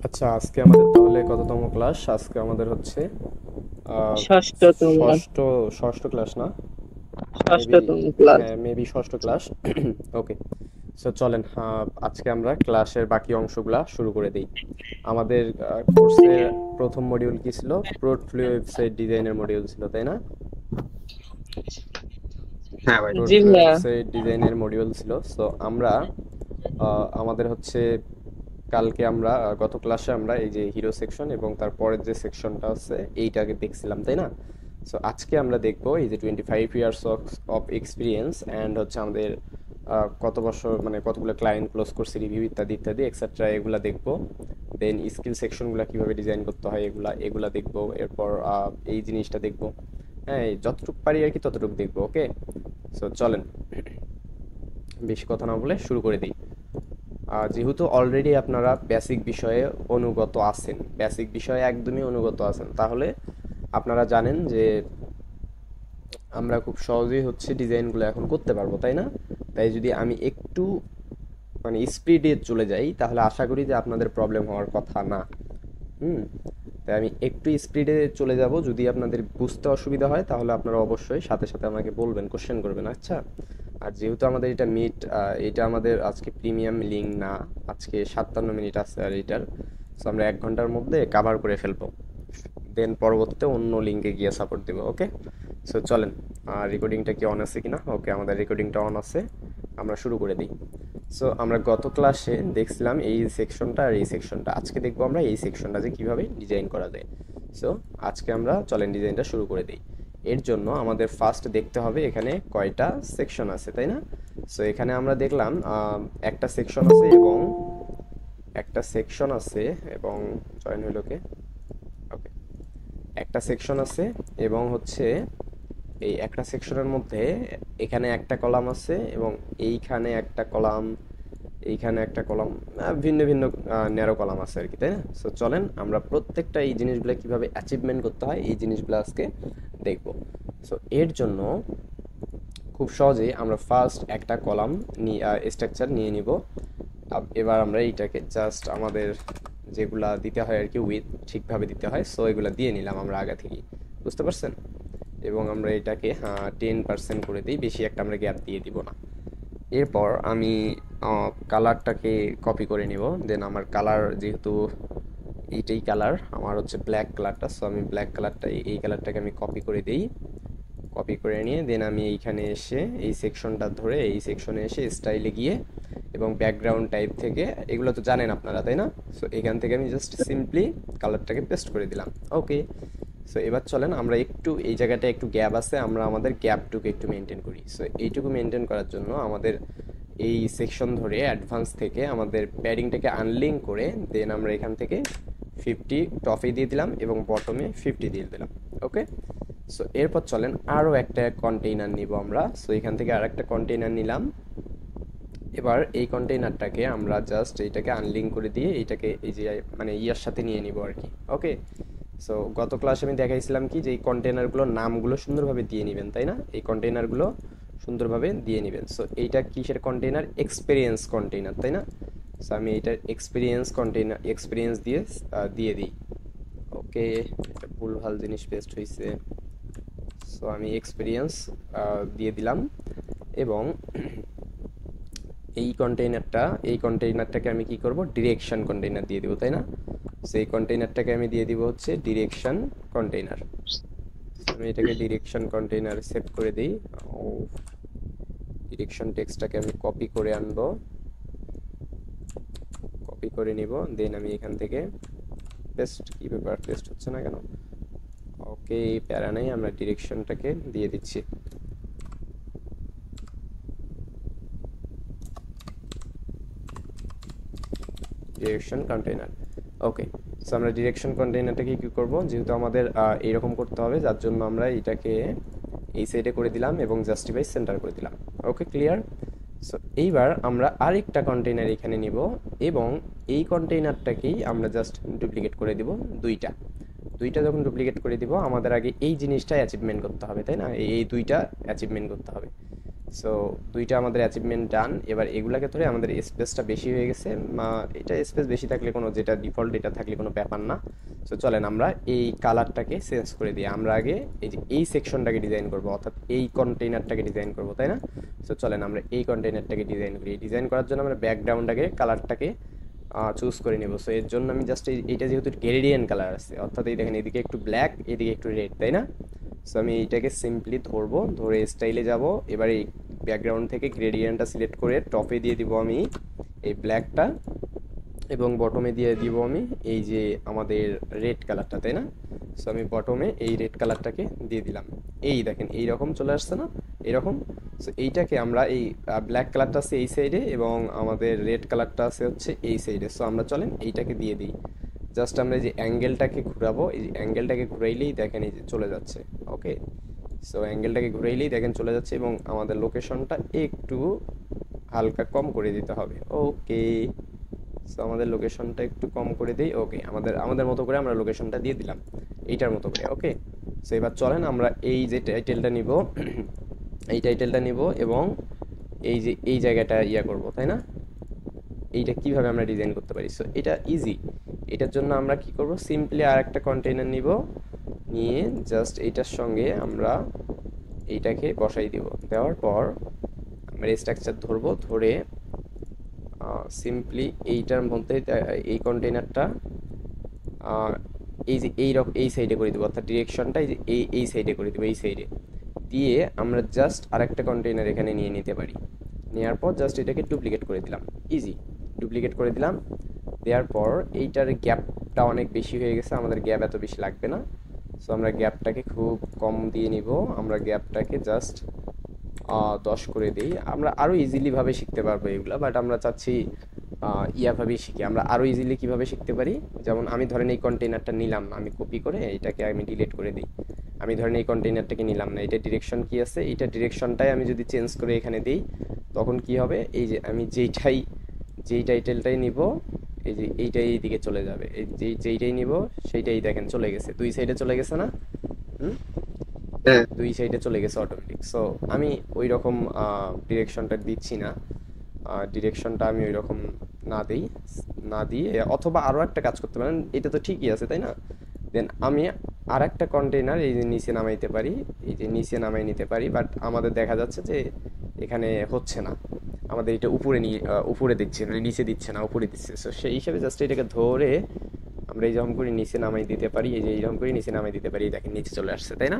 আচ্ছা, আজকে আমাদের তাহলে কততম ক্লাস? আজকে আমাদের হচ্ছে আহ, ষষ্ঠতম ষষ্ঠ ষষ্ঠ ক্লাস না? মেবি, ষষ্ঠতম ক্লাস। হ্যাঁ মেবি ষষ্ঠ ক্লাস। ওকে, সো চলেন আজকে আমরা ক্লাসের বাকি অংশগুলা শুরু করে দিই। আমাদের কোর্সের প্রথম মডিউল কি ছিল? পোর্টফোলিও ওয়েবসাইট ডিজাইনের মডিউল ছিল, তাই না? হ্যাঁ ভাই, জি পোর্টফোলিও ভাইয়া। ওয়েবসাইট ডিজাইনের মডিউল ছিল। সো আমরা আমাদের হচ্ছে কালকে আমরা গত ক্লাসে আমরা এই যে হিরো সেকশন এবং তারপরের যে সেকশনটা আছে এইটাকে দেখছিলাম, তাই না? সো আজকে আমরা দেখবো এই যে 25 ইয়ার্স অফ এক্সপিরিয়েন্স অ্যান্ড হচ্ছে আমাদের কত বছর মানে কতগুলো ক্লায়েন্ট ক্লোজ করছি, রিভিউ ইত্যাদি ইত্যাদি এক্সেট্রা, এগুলা দেখবো। দেন স্কিল সেকশনগুলো কিভাবে ডিজাইন করতে হয় এগুলা এগুলা দেখবো। এরপর এই জিনিসটা দেখবো। হ্যাঁ, এই যতটুকু পারি আর কি ততটুকু দেখবো। ওকে, সো চলেন বেশি কথা না বলে শুরু করে দিই। যেহেতু অলরেডি আপনারা বেসিক বিষয়ে অনুগত আছেন, বেসিক বিষয়ে একদমই অনুগত আছেন, তাহলে আপনারা জানেন যে আমরা খুব সহজেই হচ্ছে ডিজাইনগুলো এখন করতে পারবো, তাই না? তাই যদি আমি একটু মানে স্পিডে চলে যাই তাহলে আশা করি যে আপনাদের প্রবলেম হওয়ার কথা না। হুম, তাই আমি একটু স্পিডে চলে যাব। যদি আপনাদের বুঝতে অসুবিধা হয় তাহলে আপনারা অবশ্যই সাথে সাথে আমাকে বলবেন, কোশ্চেন করবেন, আচ্ছা? আর যেহেতু আমাদের এটা মিট, এটা আমাদের আজকে প্রিমিয়াম লিঙ্ক না, আজকে 57 মিনিট আছে আর এটার, সো আমরা 1 ঘন্টার মধ্যে কাভার করে ফেলবো। দেন পরবর্তীতে অন্য লিঙ্কে গিয়ে সাপোর্ট দেবো। ওকে, সো চলেন। রেকর্ডিংটা কি অন আছে কিনা? ওকে, আমাদের রেকর্ডিংটা অন আছে। আমরা শুরু করে দিই। সো আমরা গত ক্লাসে দেখছিলাম এই সেকশনটা আর এই সেকশনটা, আজকে দেখবো আমরা এই সেকশনটা যে কিভাবে ডিজাইন করা যায়। সো আজকে আমরা চলেন ডিজাইনটা শুরু করে দিই। এর জন্য আমাদের ফার্স্ট দেখতে হবে এখানে কয়টা সেকশন আছে, তাই না? সো এখানে আমরা দেখলাম একটা সেকশন আছে এবং একটা সেকশন আছে এবং জয়েন হইল কে? ওকে, একটা সেকশন আছে এবং হচ্ছে এই একটা সেকশনের মধ্যে এখানে একটা কলাম আছে এবং এইখানে একটা কলাম, এইখানে একটা কলাম, ভিন্ন ভিন্ন ন্যারো কলাম আছে আর কি, তাই না? সো চলেন আমরা প্রত্যেকটা এই জিনিসগুলো কিভাবে অ্যাচিভমেন্ট করতে হয় এই জিনিসগুলো আজকে দেখব। সো এর জন্য খুব সহজেই আমরা ফার্স্ট একটা কলাম নিয়ে স্ট্রাকচার নিয়ে নিব। এবার আমরা এইটাকে জাস্ট আমাদের যেগুলা দিতে হয় আর কি উইথ ঠিকভাবে দিতে হয়, সো এগুলা দিয়ে নিলাম আমরা আগে থেকেই, বুঝতে পারছেন? এবং আমরা এটাকে 10% করে দিই, বেশি একটা আমরা গ্যাপ দিয়ে দিব না। এরপর আমি কালারটাকে কপি করে নিব। দেন আমার কালার যেহেতু এইটাই কালার আমার হচ্ছে ব্ল্যাক কালারটা, সো আমি ব্ল্যাক কালারটা এই কালারটাকে আমি কপি করে দিই। কপি করে নিয়ে দেন আমি এইখানে এসে এই সেকশনটা ধরে এই সেকশনে এসে স্টাইলে গিয়ে এবং ব্যাকগ্রাউন্ড টাইপ থেকে, এগুলো তো জানেন আপনারা, তাই না? সো এখান থেকে আমি জাস্ট সিম্পলি কালারটাকে পেস্ট করে দিলাম। ওকে, সো এবার চলেন আমরা একটু এই জায়গাটা একটু গ্যাপ আছে, আমরা আমাদের গ্যাপটুকু একটু মেনটেন করি। সো এইটুকু মেনটেন করার জন্য আমাদের এই সেকশন ধরে অ্যাডভান্স থেকে আমাদের প্যাডিংটাকে আনলিঙ্ক করে দেন আমরা এখান থেকে 50 টপে দিয়ে দিলাম এবং বটমে 50 দিয়ে দিলাম। ওকে, সো এরপর চলেন আরও একটা কন্টেইনার নিব আমরা। সো এখান থেকে আর একটা কন্টেইনার নিলাম। এবার এই কন্টেইনারটাকে আমরা জাস্ট এইটাকে আনলিঙ্ক করে দিয়ে এইটাকে এই যে মানে ইয়ার সাথে নিয়ে নিব আর কি। ওকে, সো গত ক্লাসে আমি দেখাইছিলাম কি যে এই কন্টেইনারগুলোর নামগুলো সুন্দরভাবে দিয়ে নেবেন, তাই না? এই কন্টেইনারগুলো সুন্দরভাবে দিয়ে নেবেন। সো এইটা কিসের কন্টেইনার? এক্সপিরিয়েন্স কন্টেইনার, তাই না? সো আমি এইটার এক্সপিরিয়েন্স কন্টেইনার এক্সপিরিয়েন্স দিয়ে দিয়ে দিই। ওকে, এটা ভুলভাল জিনিস পেস্ট হয়েছে। সো আমি এক্সপিরিয়েন্স দিয়ে দিলাম এবং এই কন্টেইনারটাকে আমি কি করব? ডিরেকশন কন্টেইনার দিয়ে দিব, তাই না? সেই কন্টেইনারটাকে আমি দিয়ে দিব হচ্ছে ডিরেকশন কন্টেইনার। আমি এটাকে ডিরেকশন কন্টেইনার সেট করে দিই। ও, ডিরেকশন টেক্সটটাকে আমি কপি করে আনবো, কপি করে নিব। দেন আমি এখান থেকে পেস্ট, কি ব্যাপার পেস্ট হচ্ছে না কেন? ওকে, প্যারা নেই, আমরা ডিরেকশনটাকে দিয়ে দিচ্ছি। Direction container. ওকে, সো আমরা ডিরেকশন কন্টেইনারটাকে কি করব? যেহেতু আমাদের এইরকম করতে হবে, যার জন্য আমরা এটাকে এই সাইডে করে দিলাম এবং জাস্টিফাই সেন্টার করে দিলাম। ওকে, ক্লিয়ার? সো এইবার আমরা আরেকটা কন্টেইনার এখানে নিব এবং এই কন্টেইনারটাকেই আমরা জাস্ট ডুপ্লিকেট করে দিব দুইটা। দুইটা যখন ডুপ্লিকেট করে দিব আমাদের আগে এই জিনিসটা অ্যাচিভমেন্ট করতে হবে, তাই না? এই দুইটা অ্যাচিভমেন্ট করতে হবে। সো দুইটা আমাদের অ্যাচিভমেন্ট ডান। এবার এগুলাকে ধরে আমাদের স্পেসটা বেশি হয়ে গেছে, এটা স্পেস বেশি থাকলে কোনো, যেটা ডিফল্ট এটা থাকলে কোনো ব্যাপার না। সো চলেন আমরা এই কালারটাকে চেঞ্জ করে দিই। আমরা আগে এই যে এই সেকশনটাকে ডিজাইন করব, অর্থাৎ এই কন্টেইনারটাকে ডিজাইন করব, তাই না? সো চলেন আমরা এই কন্টেইনারটাকে ডিজাইন করি। ডিজাইন করার জন্য আমরা ব্যাকগ্রাউন্ডটাকে কালারটাকে চুজ করে নেব। সো এর জন্য আমি জাস্ট এইটা যেহেতু গ্রেডিয়েন্ট কালার আছে, অর্থাৎ এই দেখেন এদিকে একটু ব্ল্যাক এদিকে একটু রেড, তাই না? সো আমি এইটাকে সিম্পলি ধরবো, ধরে স্টাইলে যাব। এবার এই ব্যাকগ্রাউন্ড থেকে গ্রেডিয়েন্টটা সিলেক্ট করে টপে দিয়ে দিব আমি এই ব্ল্যাকটা, এবং বটমে দিয়ে দিব আমি এই যে আমাদের রেড কালারটা, তাই না? সো আমি বটমে এই রেড কালারটাকে দিয়ে দিলাম। এই দেখেন এইরকম চলে আসছে না, এরকম। সো এইটাকে আমরা এই ব্ল্যাক কালারটা আছে এই সাইডে এবং আমাদের রেড কালারটা আছে হচ্ছে এই সাইডে। সো আমরা চলেন এইটাকে দিয়ে দিই। জাস্ট আমরা এই যে অ্যাঙ্গেলটাকে ঘুরাবো, এই যে অ্যাঙ্গেলটাকে ঘুরাইলেই দেখেন এই যে চলে যাচ্ছে। ওকে, সো অ্যাঙ্গেলটাকে ঘুরাইলেই দেখেন চলে যাচ্ছে, এবং আমাদের লোকেশনটা একটু হালকা কম করে দিতে হবে। ওকে, সো আমাদের লোকেশনটা একটু কম করে দিই। ওকে, আমাদের আমাদের মতো করে আমরা লোকেশনটা দিয়ে দিলাম এইটার মতো করে। ওকে, সো এবার চলেন আমরা এই যে টাইটেলটা নিব, এই টাইটেলটা নিব এবং এই যে এই জায়গাটা ইয়া করব, তাই না? এইটা কিভাবে আমরা ডিজাইন করতে পারি? সো এটা ইজি। এটার জন্য আমরা কি করব, সিম্পলি আর একটা কন্টেইনার নিব, নিয়ে জাস্ট এইটার সঙ্গে আমরা এইটাকে বসাই দিব। দেওয়ার পর আমরা স্ট্রাকচার ধরবো, ধরে সিম্পলি এইটার মধ্যে এই কন্টেইনারটা এই যে এই সাইডে করে দেবো, অর্থাৎ ডিরেকশনটা এই যে এই সাইডে করে দেবো, এই সাইডে দিয়ে আমরা জাস্ট আরেকটা কন্টেইনার এখানে নিয়ে নিতে পারি। নেওয়ার পর জাস্ট এটাকে ডুপ্লিকেট করে দিলাম, ইজি। ডুপ্লিকেট করে দিলাম, দেওয়ার পর এইটার গ্যাপটা অনেক বেশি হয়ে গেছে, আমাদের গ্যাপ এত বেশি লাগবে না। সো আমরা গ্যাপটাকে খুব কম দিয়ে নিব, আমরা গ্যাপটাকে জাস্ট 10 করে দিই। আমরা আরও ইজিলিভাবে শিখতে পারবো এগুলো, বাট আমরা চাচ্ছি ইয়াভাবেই শিখি। আমরা আরও ইজিলি কীভাবে শিখতে পারি, যেমন আমি ধরেন এই কন্টেইনারটা নিলাম না, আমি কপি করে এটাকে আমি ডিলিট করে দিই। আমি ধরেন এই কন্টেইনারটাকে নিলাম না, এটা ডিরেকশন কি আছে, এইটা ডিরেকশনটাই আমি যদি চেঞ্জ করে এখানে দিই, তখন কি হবে, এই যে আমি যেই টাইটেলটাই নিব, এই যে এইটাই এইদিকে চলে যাবে, এই যেইটাই নিব সেইটাই দেখেন চলে গেছে, দুই সাইডে চলে গেছে না? হুম, হ্যাঁ। দুই সাইডে চলে গেছে অটোমেটিক। সো আমি ওই রকম ডিরেকশনটা দিচ্ছি না, ডিরেকশনটা আমি ওই রকম না দিয়ে অথবা আরও একটা কাজ করতে পারেন, এটা তো ঠিকই আছে তাই না? দেন আমি আর একটা কন্টেইনার এই যে নিচে নামাইতে পারি, এই যে নিচে নামাই নিতে পারি, বাট আমাদের দেখা যাচ্ছে যে এখানে হচ্ছে না, আমাদের এটা উপরে দিচ্ছে, মানে নিচে দিচ্ছে না, উপরে দিচ্ছে। সো সেই হিসাবে জাস্ট এটাকে ধরে আমরা এই যখন করে নিচে নামাই দিতে পারি, এই যে এইরকম করে নিচে নামাই দিতে পারি, দেখেন নিচে চলে আসছে, তাই না?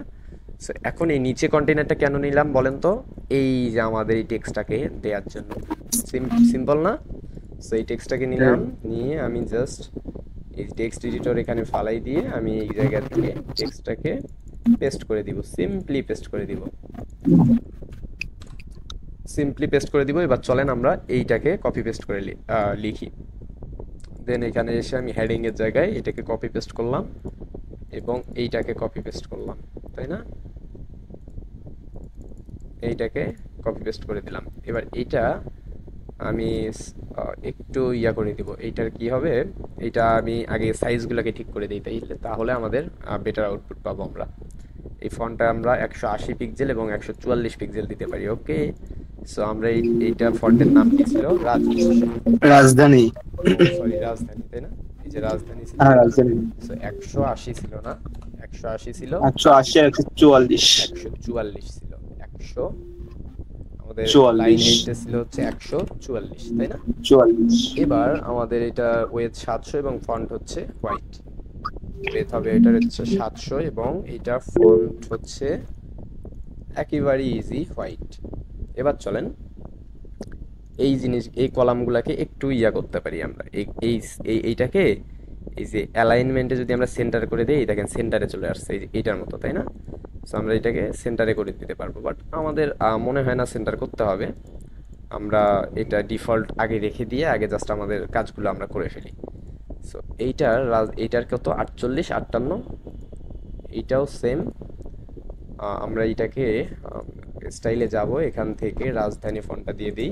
সো এখন এই নিচে কন্টেইনারটা কেন নিলাম বলেন তো? এই যে আমাদের এই টেক্সটটাকে দেওয়ার জন্য। সিম্পল না? সো এই টেক্সটটাকে নিলাম, নিয়ে আমি জাস্ট এই টেক্সট এডিটর এখানে ফালাই দিয়ে আমি এই জায়গা থেকে টেক্সটটাকে পেস্ট করে দিব, সিম্পলি পেস্ট করে দিব, সিম্পলি পেস্ট করে দিব। এবার চলেন আমরা এইটাকে কপি পেস্ট করে লিখি। দেন এখানে এসে আমি হেডিং এর জায়গায় এটাকে কপি পেস্ট করলাম এবং এইটাকে কপি পেস্ট করলাম, তাই না? এইটাকে কপি পেস্ট করে দিলাম। এবার এইটা আমি একটু ইয়া করে দিব। এইটার কি হবে, এইটা আমি আগে সাইজগুলোকে ঠিক করে দিই, তাহলে আমাদের বেটার আউটপুট পাবো আমরা। এই ফন্টটা আমরা 180 পিক্সেল এবং 144 পিক্সেল দিতে পারি। ওকে, সো আমরা এইটা ফন্টের নাম কি ছিল, রাজধানী। সরি রাজধানী, তাই না? এই যে রাজধানী ছিল, হ্যাঁ, রাজধানী। সো 180 ছিল না, 180 ছিল, 180 আর 144। 144 ছিল, 100, আমাদের লাইন 44। হেইটটা ছিল হচ্ছে 144, তাই না? 44। এবার আমাদের এটা ওয়েট 700 এবং ফন্ট হচ্ছে হোয়াইট। ওয়েট হবে এটার হচ্ছে 700 এবং এটা ফন্ট হচ্ছে একেবারে ইজি হোয়াইট। এবার চলেন এই কলামগুলোকে একটু ইয়া করতে পারি আমরা, এইটাকে এই যে অ্যালাইনমেন্টে যদি আমরা সেন্টার করে দিই, দেখেন সেন্টারে চলে আসছে, এই যে এইটার মতো, তাই না? সো আমরা এটাকে সেন্টারে করে দিতে পারবো, বাট আমাদের মনে হয় না সেন্টার করতে হবে। আমরা এটা ডিফল্ট আগে রেখে দিয়ে আগে জাস্ট আমাদের কাজগুলো আমরা করে ফেলি। সো এইটার কত 48, 58, এইটাও সেম। আমরা এইটাকে স্টাইলে যাব, এখান থেকে রাজধানী ফন্টটা দিয়ে দিই।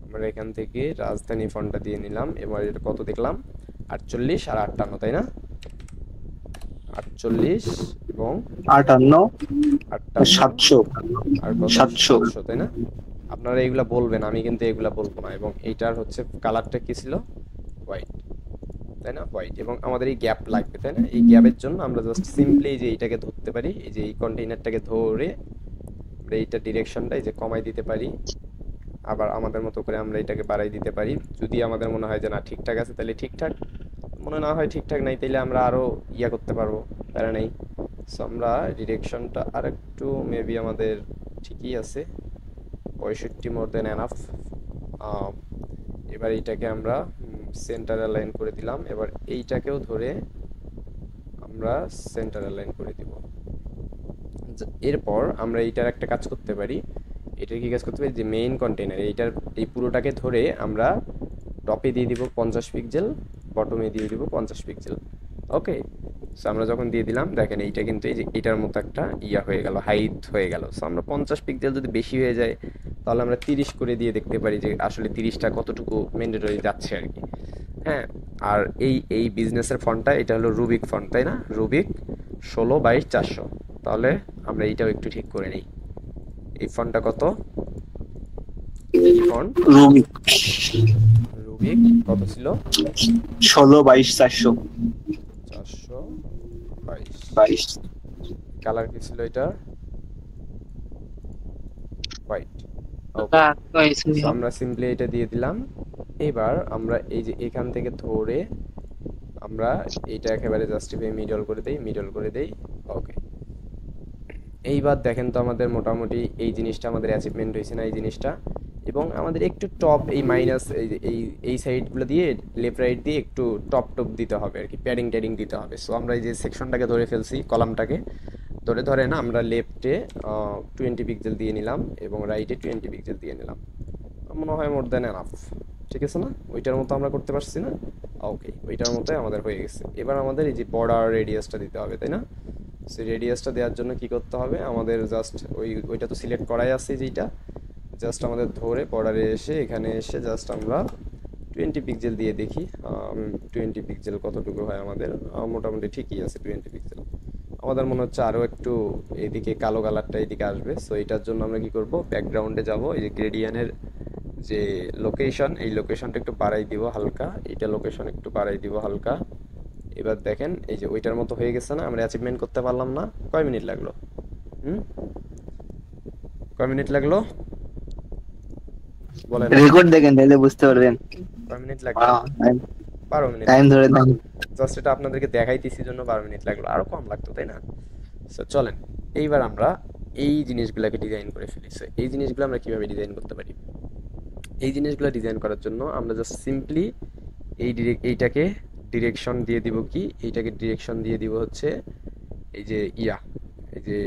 আমরা এখান থেকে রাজধানী ফন্টটা দিয়ে নিলাম। এবার এটা কত দেখলাম, 48 আর 58, তাই না? 48 এবং 58, 58 700, আর কত 700। 700, তাই না? আপনারা এইগুলা বলবেন, আমি কিন্তু এগুলা বলবো না। এবং এইটার হচ্ছে কালারটা কি ছিল? হোয়াইট, তাই না? হোয়াইট। এবং আমাদের এই গ্যাপ লাগবে, তাই না? এই গ্যাপের জন্য আমরা জাস্ট সিম্পলি যে এইটাকে ধরতে পারি, এই যে এই কন্টেইনারটাকে ধরে আমরা এইটা ডিরেকশনটা এই যে কমাই দিতে পারি, আবার আমাদের মতো করে আমরা এটাকে বাড়াই দিতে পারি। যদি আমাদের মনে হয় যে না ঠিকঠাক আছে তাহলে ঠিকঠাক, মনে না হয় ঠিকঠাক নাই তাহলে আমরা আরো ইয়া করতে পারবো, প্যারা নেই। সো আমরা ডিরেকশনটা আরেকটু মেবি আমাদের ঠিকই আছে, 65 মোর দেন এনাফ। এবার এইটাকে আমরা সেন্টার অ্যালাইন করে দিলাম। এবার এইটাকেও ধরে আমরা সেন্টার অ্যালাইন করে দিব। এরপর আমরা এইটার একটা কাজ করতে পারি। এটার কি কাজ করতে পারি, যে মেইন কন্টেইনার এইটার এই পুরোটাকে ধরে আমরা টপে দিয়ে দিব 50 পিক্সেল, বটমে দিয়ে দিব 50 পিক্সেল। ওকে, সো আমরা যখন দিয়ে দিলাম দেখেন এইটা কিন্তু এই যে এটার মতো একটা ইয়া হয়ে গেল, হাইট হয়ে গেল। সো আমরা 50 পিক্সেল যদি বেশি হয়ে যায় তাহলে আমরা 30 করে দিয়ে দেখতে পারি যে আসলে 30টা কতটুকু ম্যান্ডেটরি যাচ্ছে আর কি। হ্যাঁ, আর এই এই বিজনেসের ফন্টটা এটা হলো রুবিক ফন্ট, তাই না? রুবিক 16/400। তাহলে আমরা এইটাও একটু ঠিক করে নিই। এই ফন্টটা কত? এই ফন্ট রুবিক রুবিক কত ছিল? 16/22, 422। 22। কালার কি ছিল এটা? হোয়াইট। ওকে, সো আমরা সিম্পলি এটা দিয়ে দিলাম। এবার আমরা এই যে এখান থেকে ধরে আমরা এইটা একেবারে জাস্টিফাই মিডল করে দেই, মিডল করে দেই। ওকে, এইবার দেখেন তো আমাদের মোটামুটি এই জিনিসটা আমাদের অ্যাচিভমেন্ট হয়েছে না, এই জিনিসটা। এবং আমাদের একটু টপ এই মাইনাস এই সাইডগুলো দিয়ে লেফট রাইট দিয়ে একটু টপ টপ দিতে হবে আর কি, প্যাডিং ট্যাডিং দিতে হবে। সো আমরা এই যে সেকশনটাকে ধরে ফেলছি, কলামটাকে ধরে ধরে না আমরা লেফটে 20 পিক্সেল দিয়ে নিলাম এবং রাইটে 20 পিক্সেল দিয়ে নিলাম। মনে হয় মোর দ্যান এনাফ, ঠিক আছে না? ওইটার মতো আমরা করতে পারছি না? ওকে, ওইটার মতোই আমাদের হয়ে গেছে। এবার আমাদের এই যে বর্ডার রেডিয়াসটা দিতে হবে, তাই না? সেই রেডিয়াসটা দেওয়ার জন্য কি করতে হবে আমাদের? জাস্ট ওইটা তো সিলেক্ট করাই আছে যেইটা, জাস্ট আমাদের ধরে বর্ডারে এসে এখানে এসে জাস্ট আমরা 20 পিক্সেল দিয়ে দেখি 20 পিক্সেল কতটুকু হয় আমাদের। মোটামুটি ঠিকই আছে 20 পিক্সেল। আমাদের মনে হচ্ছে আরও একটু এদিকে কালো কালারটা এদিকে আসবে। সো এটার জন্য আমরা কি করব, ব্যাকগ্রাউন্ডে যাব, এই যে গ্রেডিয়ানের যে লোকেশন, এই লোকেশনটা একটু বাড়াই দিব হালকা, এইটা লোকেশন একটু বাড়াই দিব হালকা। এবার দেখেন এই যে ওইটার মতো হয়ে গেছে না? আমরা অ্যাচিভমেন্ট করতে পারলাম না? কয় মিনিট লাগলো? হুম, কয় মিনিট লাগলো বলেন? রেকর্ড দেখেন তাহলে বুঝতে পারবেন। কয় মিনিট লাগলো? 12 মিনিট। টাইম ধরে দেখেন। জাস্ট এটা আপনাদেরকে দেখাইতেছি জন্য 12 মিনিট লাগলো, আরো কম লাগতো তাই না? সো চলেন এইবার আমরা এই জিনিসগুলোকে ডিজাইন করে ফেলি। সো এই জিনিসগুলো আমরা কিভাবে ডিজাইন করতে পারি? এই জিনিসগুলো ডিজাইন করার জন্য আমরা জাস্ট সিম্পলি এইটাকে ডিরেকশন দিয়ে দিব কি, এইটাকে ডিরেকশন দিয়ে দিব হচ্ছে এই যে এই যে